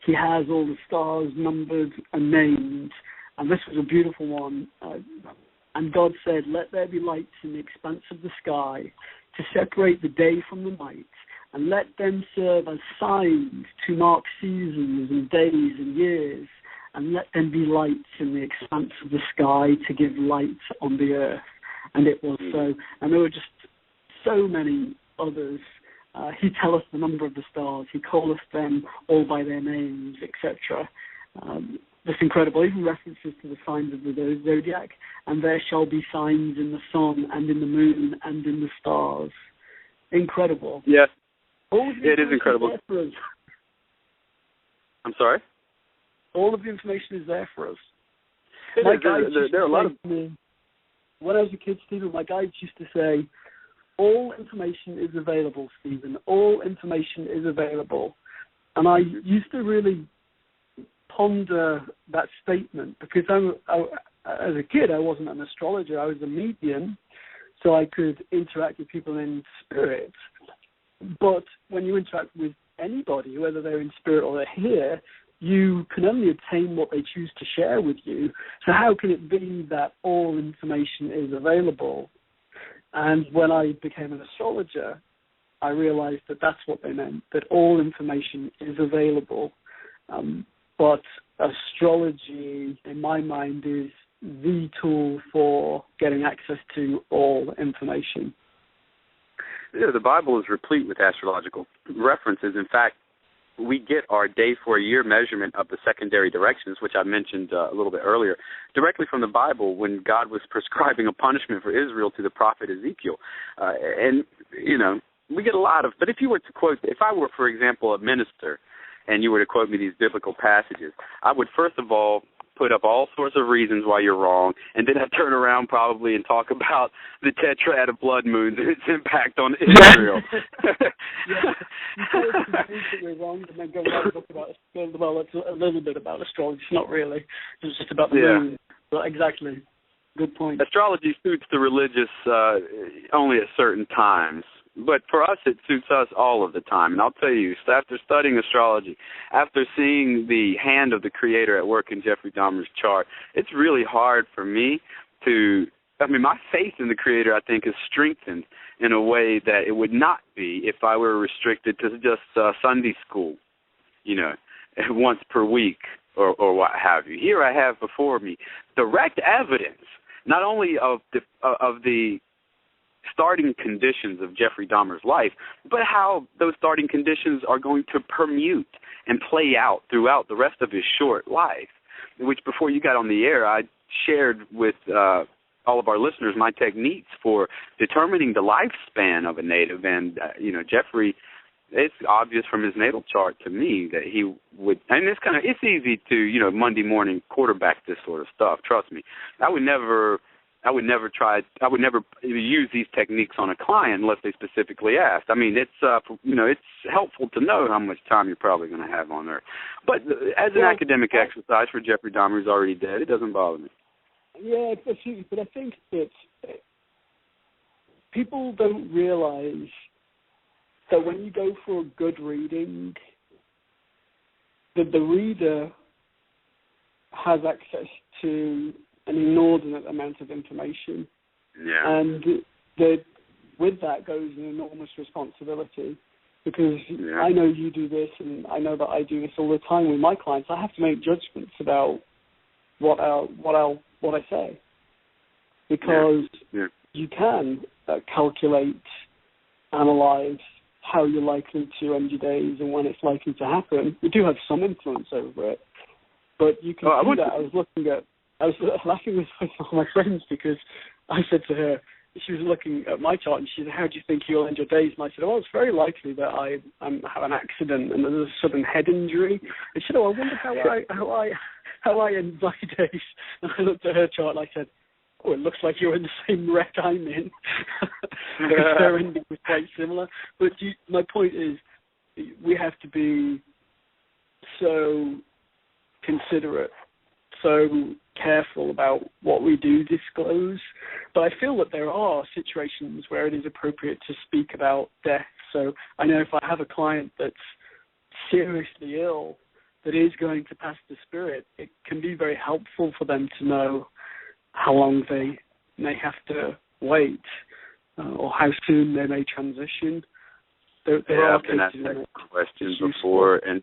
He has all the stars numbered and named. And this was a beautiful one. And God said, let there be lights in the expanse of the sky to separate the day from the night, and let them serve as signs to mark seasons and days and years. And let them be lights in the expanse of the sky to give light on the earth. And it was so. And there were just so many others. He telleth the number of the stars. He calleth them all by their names, etc. That's incredible. Even references to the signs of the zodiac. And there shall be signs in the sun and in the moon and in the stars. Incredible. Yes, it is incredible. I'm sorry? All of the information is there for us. There are a lot of... When I was a kid, Stephen, my guides used to say, all information is available, Stephen. All information is available. And I used to really ponder that statement because as a kid, I wasn't an astrologer. I was a medium, so I could interact with people in spirit. But when you interact with anybody, whether they're in spirit or they're here, you can only obtain what they choose to share with you. So how can it be that all information is available? And when I became an astrologer, I realized that that's what they meant, that all information is available. But astrology, in my mind, is the tool for getting access to all information. Yeah, the Bible is replete with astrological references. In fact, we get our day for a year measurement of the secondary directions, which I mentioned a little bit earlier, directly from the Bible when God was prescribing a punishment for Israel to the prophet Ezekiel. And, you know, we get a lot of, but if you were to quote, if I were, for example, a minister, and you were to quote me these biblical passages, I would first of all put up all sorts of reasons why you're wrong, and then I'd turn around probably and talk about the tetrad of blood moons and its impact on Israel. Yeah. You say that we're wrong, and then go right up about a little bit about astrology. Not really. It's just about the moon. But exactly. Good point. Astrology suits the religious only at certain times. But for us, it suits us all of the time. And I'll tell you, after studying astrology, after seeing the hand of the Creator at work in Jeffrey Dahmer's chart, it's really hard for me my faith in the Creator, I think, is strengthened in a way that it would not be if I were restricted to just Sunday school, once per week or what have you. Here I have before me direct evidence, not only of the starting conditions of Jeffrey Dahmer's life, but how those starting conditions are going to permute and play out throughout the rest of his short life, which before you got on the air, I shared with all of our listeners my techniques for determining the lifespan of a native. And, Jeffrey, it's obvious from his natal chart to me that he would, and it's easy to, Monday morning quarterback this sort of stuff. Trust me. I would never use these techniques on a client unless they specifically asked. I mean, it's helpful to know how much time you're probably going to have on Earth. But as an academic exercise for Jeffrey Dahmer, who's already dead, it doesn't bother me. Yeah, absolutely. But I think that people don't realize that when you go for a good reading, that the reader has access to an inordinate amount of information. Yeah. And that with that goes an enormous responsibility, because I know you do this, and I know that I do this all the time with my clients. I have to make judgments about what I say, because you can calculate, analyze how you're likely to end your days and when it's likely to happen. We do have some influence over it, but you can see that. I was laughing with my friends because I said to her, she was looking at my chart and she said, "How do you think you'll end your days?" And I said, "Oh, it's very likely that I have an accident and there's a sudden head injury." And she said, "Oh, I wonder how I end my days." And I looked at her chart and I said, "Oh, it looks like you're in the same wreck I'm in." Her ending was quite similar. But my point is, we have to be so considerate, so careful about what we do disclose. But I feel that there are situations where it is appropriate to speak about death. So I know if I have a client that's seriously ill, that is going to pass the spirit, it can be very helpful for them to know how long they may have to wait, or how soon they may transition. There are I've been asked that question before, and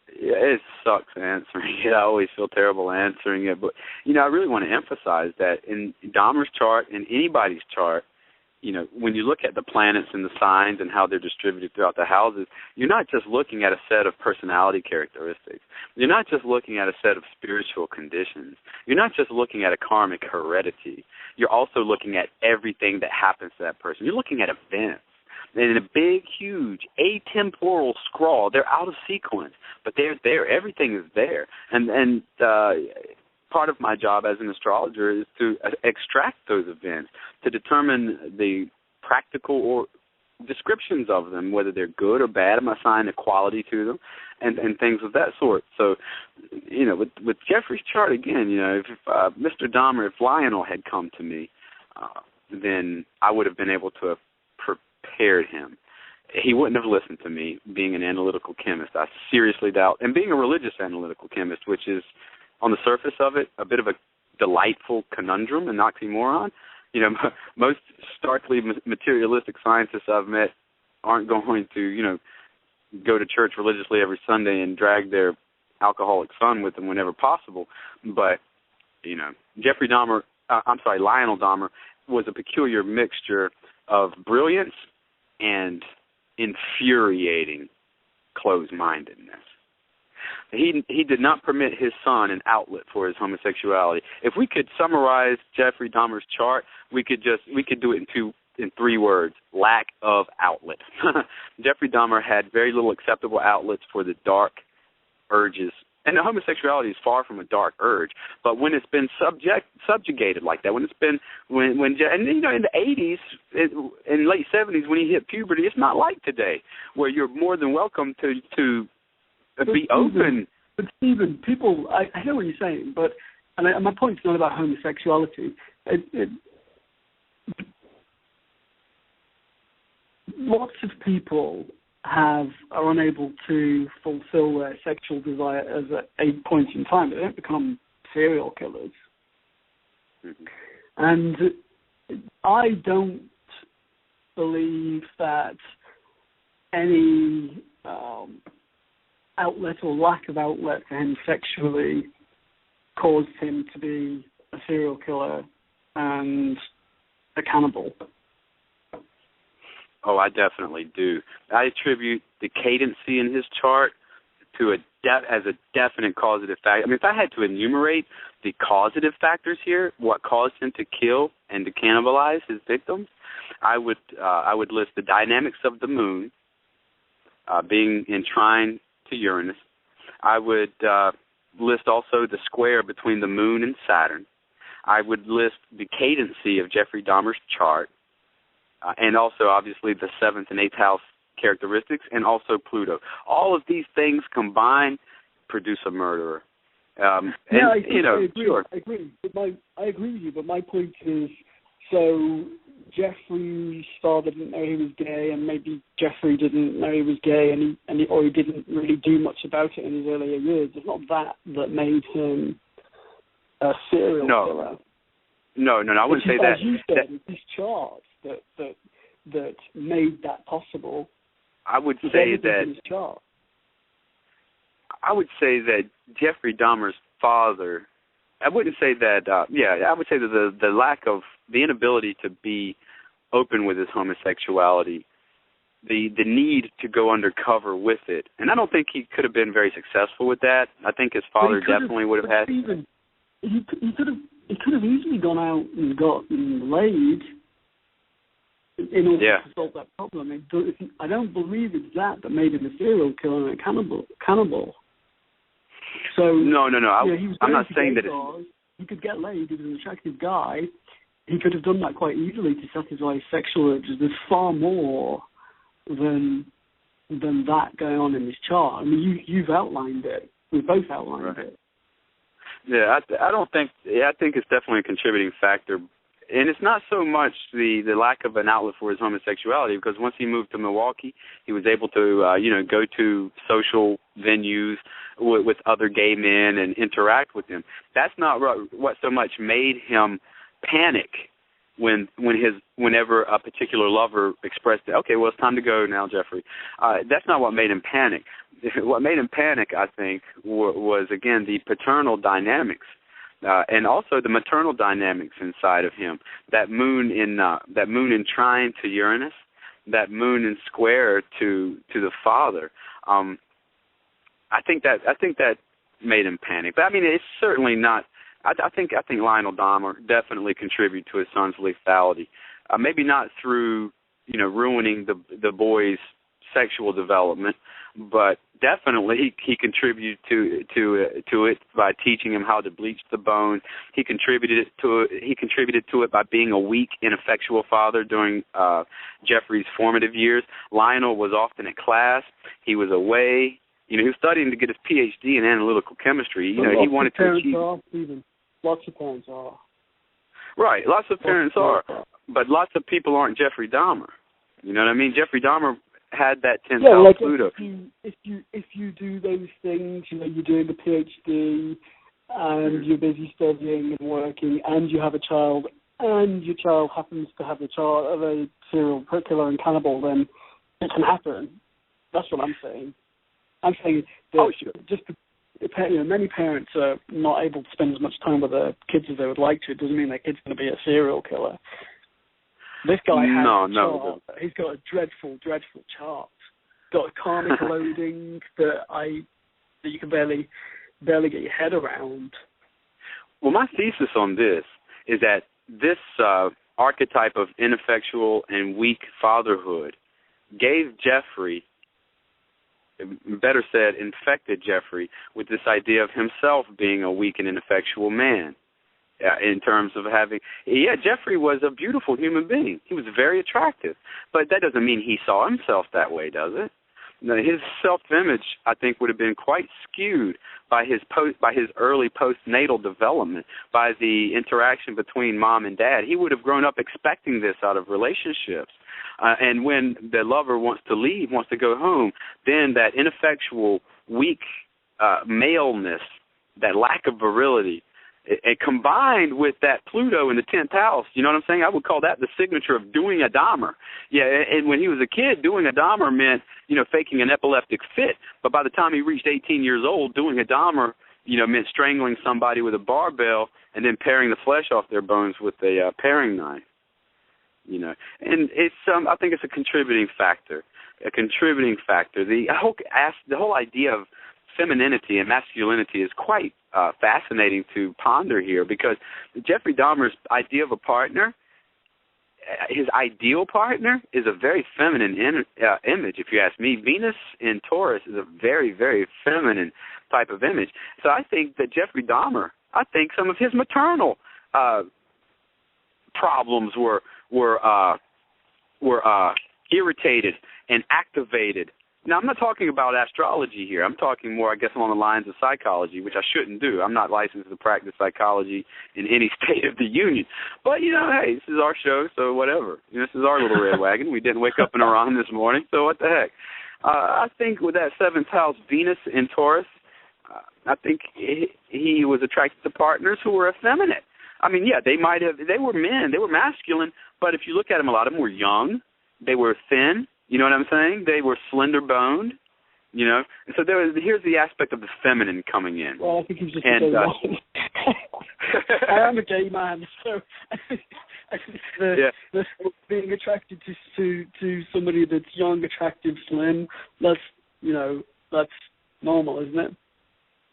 it sucks answering it. I always feel terrible answering it. But, I really want to emphasize that in Dahmer's chart, in anybody's chart, when you look at the planets and the signs and how they're distributed throughout the houses, you're not just looking at a set of personality characteristics. You're not just looking at a set of spiritual conditions. You're not just looking at a karmic heredity. You're also looking at everything that happens to that person. You're looking at events. And in a big, huge, atemporal scroll, they're out of sequence, but they're there. Everything is there. And part of my job as an astrologer is to extract those events, to determine the practical or descriptions of them, whether they're good or bad. I'm assigning a quality to them, and things of that sort. So, with Jeffrey's chart again, if Mr. Dahmer, if Lionel had come to me, then I would have been able to have prepared him. He wouldn't have listened to me, being an analytical chemist. I seriously doubt, and being a religious analytical chemist, which is, on the surface of it, a bit of a delightful conundrum, an oxymoron. Most starkly materialistic scientists I've met aren't going to, go to church religiously every Sunday and drag their alcoholic son with them whenever possible. But, Lionel Dahmer was a peculiar mixture of brilliance and infuriating closed-mindedness. He did not permit his son an outlet for his homosexuality. If we could summarize Jeffrey Dahmer's chart, we could do it in 3 words: lack of outlet. Jeffrey Dahmer had very little acceptable outlets for the dark urges. And the homosexuality is far from a dark urge, but when it's been subjugated like that, when it's been in the 80s, in late 70s, when he hit puberty, it's not like today, where you're more than welcome to be open. But Stephen, people, I hear what you're saying, but my point is not about homosexuality. Lots of people are unable to fulfill their sexual desire at a point in time. They don't become serial killers. Mm-hmm. And I don't believe that any outlet or lack of outlet for him sexually caused him to be a serial killer and a cannibal. Oh, I definitely do. I attribute the cadency in his chart to as a definite causative factor. I mean, if I had to enumerate the causative factors here, what caused him to kill and to cannibalize his victims, I would list the dynamics of the moon being in trine to Uranus. I would list also the square between the moon and Saturn. I would list the cadency of Jeffrey Dahmer's chart. And also, obviously, the 7th and 8th house characteristics, and also Pluto. All of these things combined produce a murderer. I agree. Sure. I agree. I agree with you, but my point is, so Jeffrey Star didn't know he was gay, and maybe Jeffrey didn't know he was gay, and he didn't really do much about it in his earlier years. It's not that made him a serial killer. No, I wouldn't say that. As you said, it's his chart that made that possible? I would say that Jeffrey Dahmer's father. I wouldn't say that. I would say that the lack of the inability to be open with his homosexuality, the need to go undercover with it, and I don't think he could have been very successful with that. I think his father definitely would have had. He could have easily gone out and gotten laid in order to solve that problem. I don't believe it's that made him a serial killer and a cannibal. So no. I'm not saying that he could get laid. He was an attractive guy. He could have done that quite easily to satisfy his sexual urges. There's far more than that going on in this chart. I mean, you've outlined it. We've both outlined it. Yeah, I don't think. I think it's definitely a contributing factor. And it's not so much the lack of an outlet for his homosexuality, because once he moved to Milwaukee, he was able to, go to social venues with other gay men and interact with them. That's not what so much made him panic whenever a particular lover expressed it. Okay, well, it's time to go now, Jeffrey. That's not what made him panic. What made him panic, I think, was again the paternal dynamics. And also the maternal dynamics inside of him. That moon in trine to Uranus, that moon in square to the father. I think that made him panic. But I mean, it's certainly not. I think Lionel Dahmer definitely contributed to his son's lethality. Maybe not through ruining the boy's sexual development, but definitely he contributed to it by teaching him how to bleach the bone. He contributed to it by being a weak, ineffectual father during Jeffrey's formative years. Lionel was often at class. He was away. He was studying to get his PhD in analytical chemistry. He wanted to achieve. Lots of parents are. Right, lots of parents are, but lots of people aren't Jeffrey Dahmer. You know what I mean? Jeffrey Dahmer had that 10th house Pluto. If you do those things, you're doing the PhD, and you're busy studying and working, and you have a child, and your child happens to have the child of a serial killer and cannibal, then it can happen. That's what I'm saying. I'm saying that many parents are not able to spend as much time with their kids as they would like to. It doesn't mean their kid's going to be a serial killer. This guy has a chart. He's got a dreadful, dreadful chart. Got a karmic loading that you can barely get your head around. Well, my thesis on this is that this archetype of ineffectual and weak fatherhood gave Jeffrey, better said, infected Jeffrey with this idea of himself being a weak and ineffectual man. In terms of Jeffrey was a beautiful human being. He was very attractive, but that doesn't mean he saw himself that way, does it? No, his self-image, I think, would have been quite skewed by his early postnatal development, by the interaction between mom and dad. He would have grown up expecting this out of relationships. And when the lover wants to leave, wants to go home, then that ineffectual, weak maleness, that lack of virility, it combined with that Pluto in the 10th house, you know what I'm saying? I would call that the signature of doing a Dahmer. Yeah, and when he was a kid, doing a Dahmer meant, faking an epileptic fit. But by the time he reached 18 years old, doing a Dahmer, meant strangling somebody with a barbell and then paring the flesh off their bones with a paring knife. And it's I think it's a contributing factor. The whole idea of femininity and masculinity is quite fascinating to ponder here, because Jeffrey Dahmer's idea of a partner, his ideal partner, is a very feminine image, if you ask me. Venus in Taurus is a very, very feminine type of image. So I think that Jeffrey Dahmer, some of his maternal problems were irritated and activated. Now, I'm not talking about astrology here. I'm talking more, I guess, along the lines of psychology, which I shouldn't do. I'm not licensed to practice psychology in any state of the union. But, hey, this is our show, so whatever. This is our little red wagon. We didn't wake up in Iran this morning, so what the heck. I think with that 7th house Venus in Taurus, I think he was attracted to partners who were effeminate. I mean, yeah, they were men, they were masculine, but if you look at them, a lot of them were young. they were thin. You know what I'm saying? They were slender-boned. You know, and so here's the aspect of the feminine coming in. Well, I think he's just a gay man. I am a gay man, so I think the being attracted to somebody that's young, attractive, slim, that's normal, isn't it?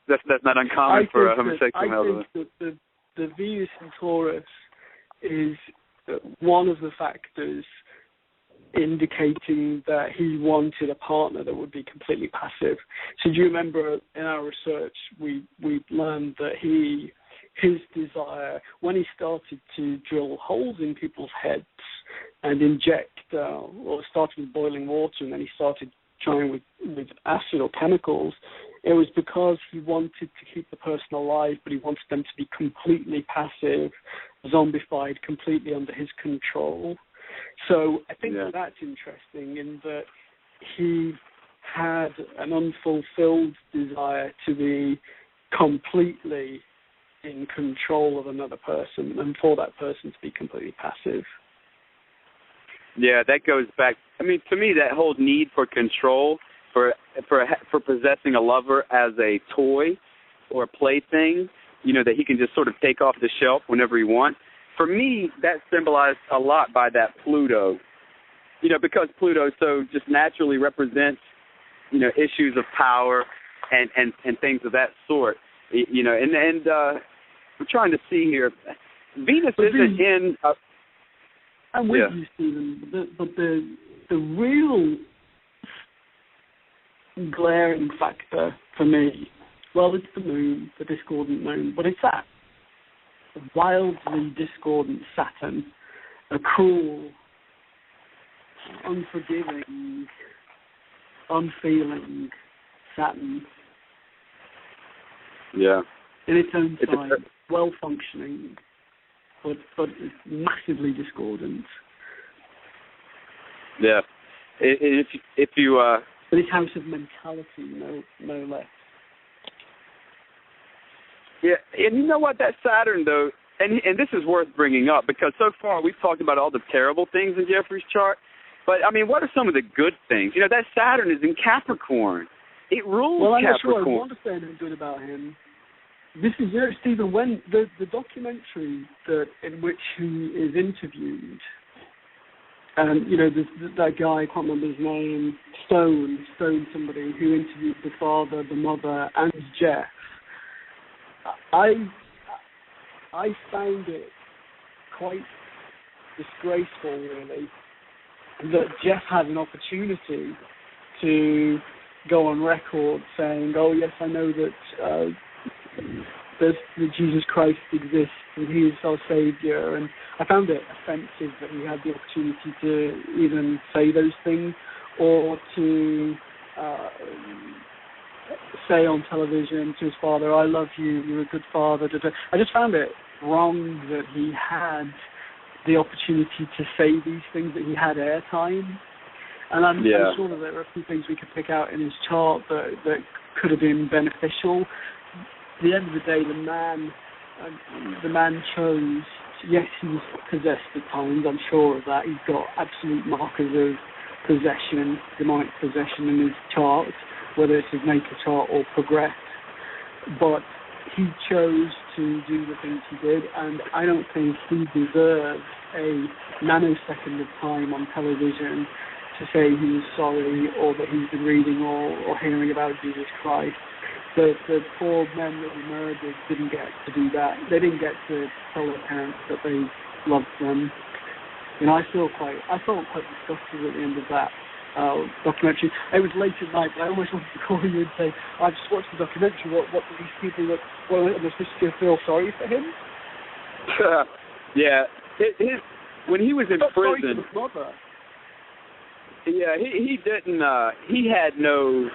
That's not uncommon for a homosexual male. I think that the Venus in Taurus is one of the factors indicating that he wanted a partner that would be completely passive. So do you remember in our research we learned that his desire, when he started to drill holes in people's heads and inject, started with boiling water and then he started trying with acid or chemicals, it was because he wanted to keep the person alive, but he wanted them to be completely passive, zombified, completely under his control. So I think that's interesting in that he had an unfulfilled desire to be completely in control of another person and for that person to be completely passive. Yeah, that goes back. I mean, to me, that whole need for control, for possessing a lover as a toy or a plaything, that he can just sort of take off the shelf whenever he wants. For me, that symbolized a lot by that Pluto, because Pluto so just naturally represents, issues of power and things of that sort, and we're trying to see here. Venus isn't in. I'm with you, Stephen, but the real glaring factor for me, well, it's the moon, the discordant moon, but it's that wildly discordant Saturn, a cruel, unforgiving, unfeeling Saturn. Yeah. In its own time, well-functioning, but massively discordant. Yeah. If you but it's house of mentality, no less. Yeah, and you know what? That Saturn, though, and this is worth bringing up because so far we've talked about all the terrible things in Jeffrey's chart, but, I mean, what are some of the good things? That Saturn is in Capricorn. It rules Capricorn. Well, I'm not sure I want to say anything good about him. This is, Stephen, when the documentary in which he is interviewed, and, that guy, I can't remember his name, Stone somebody, who interviewed the father, the mother, and Jeff, I found it quite disgraceful, really, that Jeff had an opportunity to go on record saying, oh, yes, I know that that Jesus Christ exists and he is our Savior, and I found it offensive that he had the opportunity to even say those things or to say on television to his father, I love you, you're a good father. I just found it wrong that he had the opportunity to say these things, that he had airtime. And I'm sure that there are a few things we could pick out in his chart that could have been beneficial. At the end of the day, the man chose. Yes, he was possessed at times. I'm sure of that. He's got absolute markers of possession, demonic possession in his chart, whether it's his natal chart or progress. But he chose to do the things he did, and I don't think he deserves a nanosecond of time on television to say he was sorry or that he's been reading or hearing about Jesus Christ. The poor men that were murdered didn't get to do that. They didn't get to tell their parents that they loved them. I felt quite disgusted at the end of that documentary. It was late at night, but I almost wanted to call you and say, I just watched the documentary. What do these people look? Am I supposed to feel sorry for him? Yeah. When he was in prison. Sorry for his mother. Yeah, he didn't. He had no.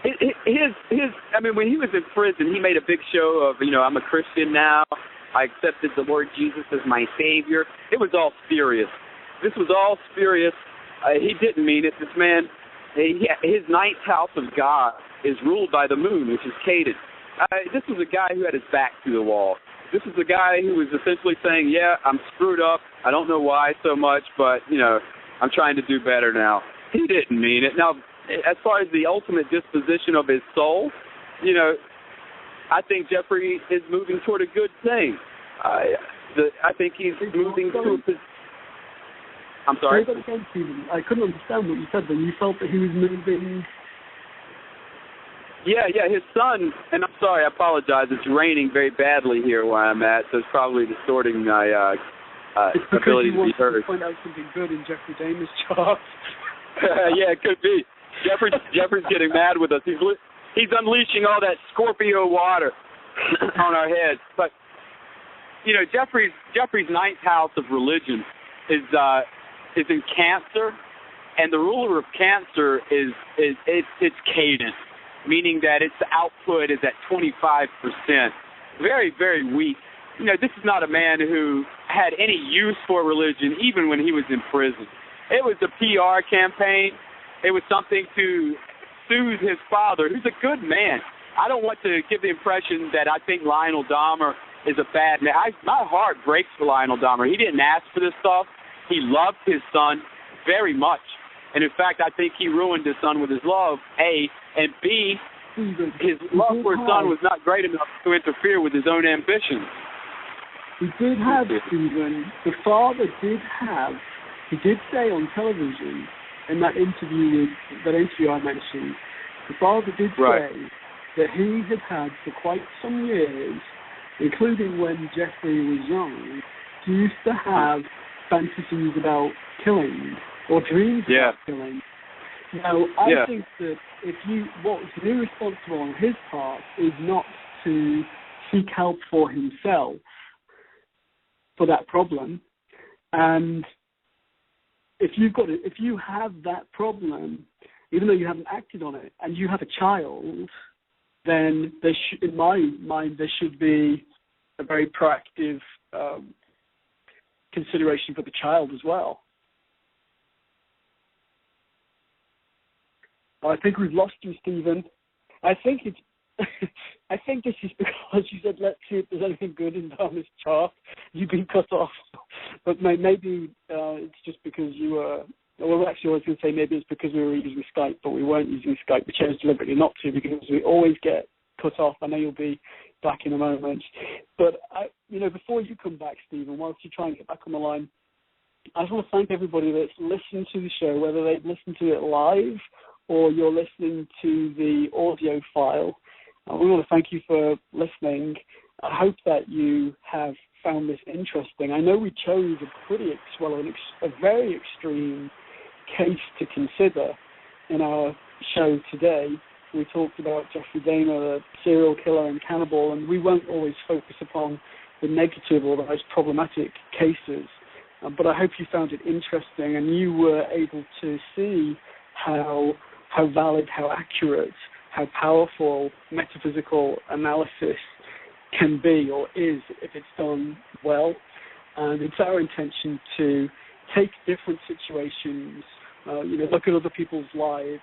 When he was in prison, he made a big show of, I'm a Christian now. I accepted the Lord Jesus as my Savior. It was all spurious. This was all spurious. He didn't mean it. This man, his ninth house of God is ruled by the moon, which is Caden. This was a guy who had his back to the wall. This was a guy who was essentially saying, yeah, I'm screwed up. I don't know why so much, but, I'm trying to do better now. He didn't mean it. Now, as far as the ultimate disposition of his soul, you know, I think Jeffrey is moving toward a good thing. I think he's moving to a... I'm sorry? Say that again, Stephen. I couldn't understand what you said then. You felt that he was moving... Yeah, his son, and I'm sorry, I apologize, it's raining very badly here where I'm at, so it's probably distorting my ability to be heard. To point out something good in Jeffrey Dahmer's chart. Yeah, it could be. Jeffrey's getting mad with us. He's unleashing all that Scorpio water on our heads. But, you know, Jeffrey's ninth house of religion is in Cancer, and the ruler of Cancer is cadence, meaning that its output is at 25%. Very, very weak. You know, this is not a man who had any use for religion even when he was in prison. It was a PR campaign. It was something to soothe his father, who's a good man. I don't want to give the impression that I think Lionel Dahmer is a bad man. My heart breaks for Lionel Dahmer. He didn't ask for this stuff. He loved his son very much. And, in fact, I think he ruined his son with his love, A, and B, his love for his son was not great enough to interfere with his own ambitions. He did have, Stephen, the father did have, he did say on television in that interview I mentioned, the father did say that he had for quite some years, including when Jeffrey was young, he used to have fantasies about killing or dreams about killing. Now, I think that what's irresponsible on his part is not to seek help for himself for that problem. And if you have that problem, even though you haven't acted on it, and you have a child, then in my mind, there should be a very proactive consideration for the child as well. I think we've lost you, Stephen. I think this is because you said, let's see if there's anything good in Dahmer's chart. You've been cut off. But maybe it's just because you were... Well, actually, I was going to say maybe it's because we were using Skype, but we weren't using Skype. We chose deliberately not to because we always get cut off. I know you'll be back in a moment. But, before you come back, Stephen, whilst you try and get back on the line, I just want to thank everybody that's listened to the show, whether they've listened to it live or you're listening to the audio file. We want to thank you for listening. I hope that you have found this interesting. I know we chose a very extreme case to consider in our show today. We talked about Jeffrey Dahmer, the serial killer and cannibal, and we won't always focus upon the negative or the most problematic cases. But I hope you found it interesting and you were able to see how valid, how accurate, how powerful metaphysical analysis can be or is if it's done well. And it's our intention to take different situations, look at other people's lives,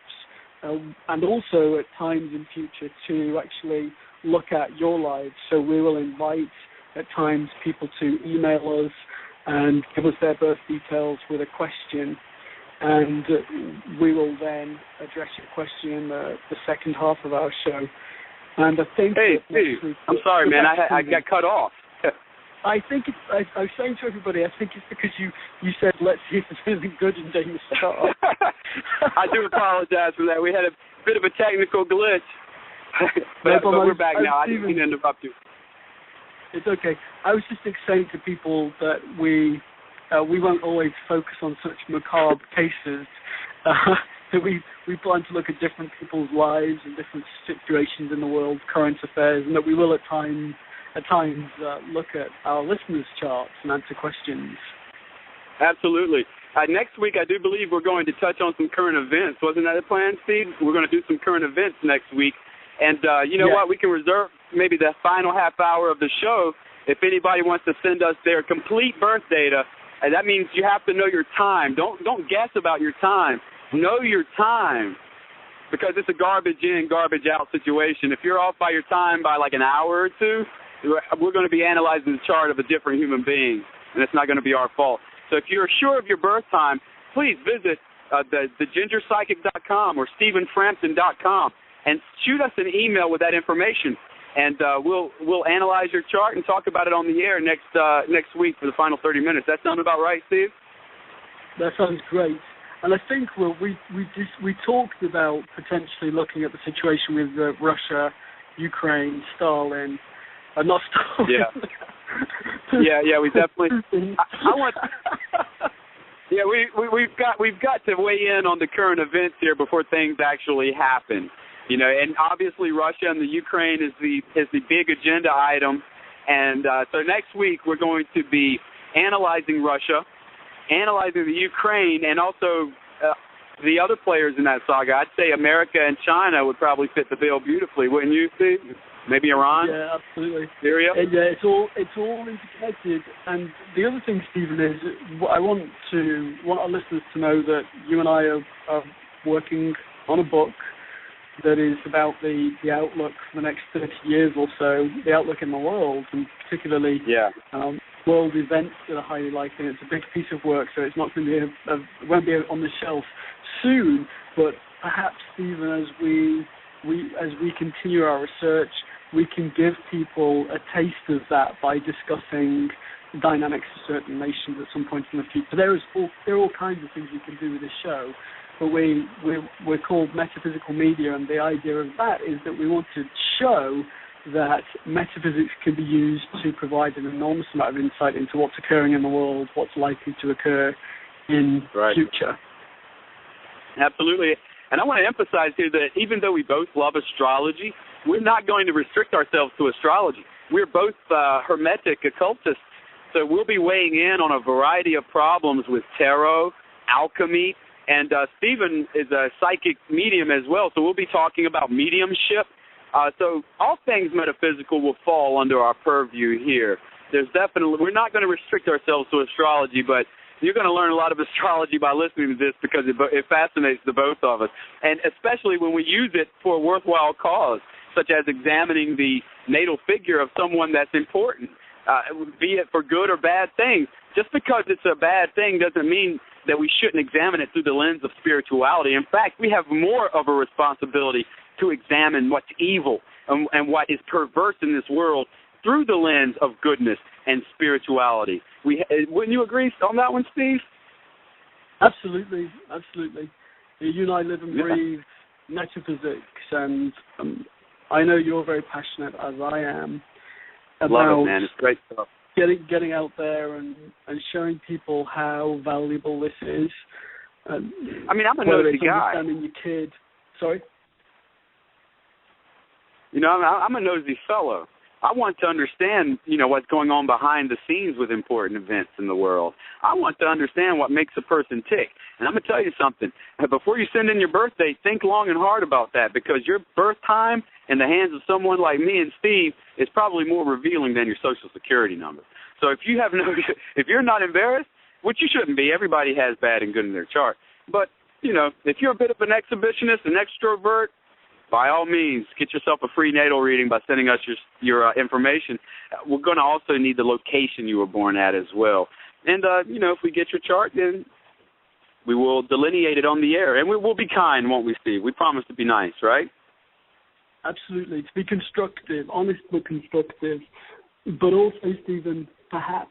and also at times in future to actually look at your lives. So we will invite at times people to email us and give us their birth details with a question. And we will then address your question in the second half of our show. And I think... Hey, Steve, I'm sorry, man. I got cut off. I was saying to everybody, I think it's because you said, let's see if there's anything good in Dahmer's chart. I do apologize for that. We had a bit of a technical glitch. but we're back now. I didn't mean to interrupt you. It's okay. I was just saying to people that we won't always focus on such macabre cases. That we plan to look at different people's lives and different situations in the world, current affairs, and that we will at times look at our listeners' charts and answer questions. Absolutely. Next week, I do believe we're going to touch on some current events. Wasn't that the plan, Steve? We're going to do some current events next week. And you know what? We can reserve maybe the final half hour of the show if anybody wants to send us their complete birth data. And that means you have to know your time. Don't guess about your time. Know your time, because it's a garbage in, garbage out situation. If you're off by your time by like an hour or two, we're going to be analyzing the chart of a different human being, and it's not going to be our fault. So if you're sure of your birth time, please visit thegingerpsychic.com or stephenframpton.com and shoot us an email with that information, and we'll analyze your chart and talk about it on the air next week for the final 30 minutes. That sound about right, Steve? That sounds great. And I think we talked about potentially looking at the situation with Russia, Ukraine, Stalin, not Stalin. Yeah, we definitely. I want. Yeah, we've got to weigh in on the current events here before things actually happen. And obviously Russia and the Ukraine is the big agenda item, and so next week we're going to be analyzing Russia, analyzing the Ukraine, and also the other players in that saga. I'd say America and China would probably fit the bill beautifully, wouldn't you, Steve? Maybe Iran? Yeah, absolutely. Syria? Yeah, it's all interconnected. And the other thing, Stephen, is I want our listeners to know that you and I are working on a book that is about the outlook for the next 30 years or so, the outlook in the world, and particularly world events that are highly likely. It's a big piece of work, so it's not going to be it won't be on the shelf soon. But perhaps, Stephen, as we continue our research, we can give people a taste of that by discussing dynamics of certain nations at some point in the future. There are all kinds of things we can do with this show, but we're called Metaphysical Media, and the idea of that is that we want to show that metaphysics can be used to provide an enormous amount of insight into what's occurring in the world, what's likely to occur in the future. Absolutely. And I want to emphasize here that even though we both love astrology, we're not going to restrict ourselves to astrology. We're both hermetic occultists, so we'll be weighing in on a variety of problems with tarot, alchemy, and Stephen is a psychic medium as well, so we'll be talking about mediumship. So all things metaphysical will fall under our purview here. We're not going to restrict ourselves to astrology, but you're going to learn a lot of astrology by listening to this because it fascinates the both of us, and especially when we use it for a worthwhile cause, such as examining the natal figure of someone that's important, be it for good or bad things. Just because it's a bad thing doesn't mean that we shouldn't examine it through the lens of spirituality. In fact, we have more of a responsibility to examine what's evil and what is perverse in this world through the lens of goodness and spirituality. Wouldn't you agree on that one, Steve? Absolutely. You and I live and breathe metaphysics, and I know you're very passionate, as I am, about love it, man. It's great stuff. Getting out there and showing people how valuable this is. I'm a nosy guy. Understanding your kid. Sorry? I'm a nosy fellow. I want to understand, what's going on behind the scenes with important events in the world. I want to understand what makes a person tick. And I'm going to tell you something. Before you send in your birth date, think long and hard about that, because your birth time in the hands of someone like me and Steve is probably more revealing than your Social Security number. So if you're not embarrassed, which you shouldn't be, everybody has bad and good in their chart. But, if you're a bit of an exhibitionist, an extrovert, by all means, get yourself a free natal reading by sending us your information. We're going to also need the location you were born at as well. And, if we get your chart, then we will delineate it on the air. And we'll be kind, won't we, Steve? We promise to be nice, right? Absolutely. To be constructive, honest but constructive. But also, Stephen, perhaps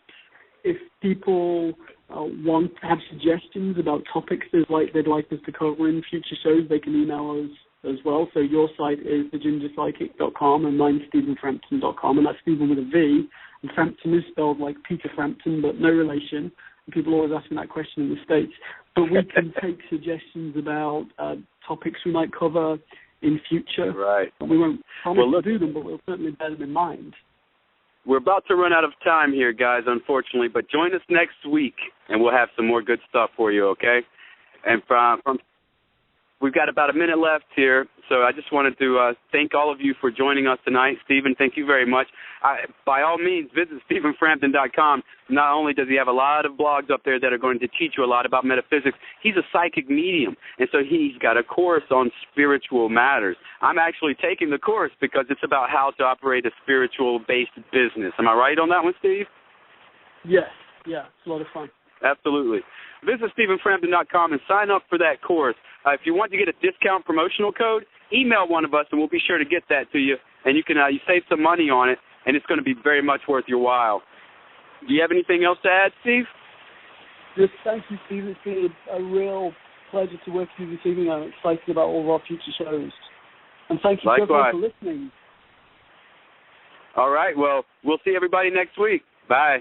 if people want to have suggestions about topics they'd like us to cover in future shows, they can email us as well. So your site is thegingerpsychic.com and mine's stephenframpton.com, and that's Stephen with a V. And Frampton is spelled like Peter Frampton, but no relation. And people are always asking that question in the States. But we can take suggestions about topics we might cover in future. Right. And we won't promise to do them, but we'll certainly bear them in mind. We're about to run out of time here, guys, unfortunately, but join us next week, and we'll have some more good stuff for you, okay? And we've got about a minute left here, so I just wanted to thank all of you for joining us tonight. Stephen, thank you very much. By all means, visit stephenframpton.com. Not only does he have a lot of blogs up there that are going to teach you a lot about metaphysics, he's a psychic medium, and so he's got a course on spiritual matters. I'm actually taking the course because it's about how to operate a spiritual-based business. Am I right on that one, Steve? Yes, yeah, it's a lot of fun. Absolutely. Visit StephenFrampton.com and sign up for that course. If you want to get a discount promotional code, email one of us, and we'll be sure to get that to you. And you can you save some money on it, and it's going to be very much worth your while. Do you have anything else to add, Steve? Just thank you, Steve. It's been a real pleasure to work with you this evening. I'm excited about all of our future shows. And thank you, everyone, for listening. All right. Well, we'll see everybody next week. Bye.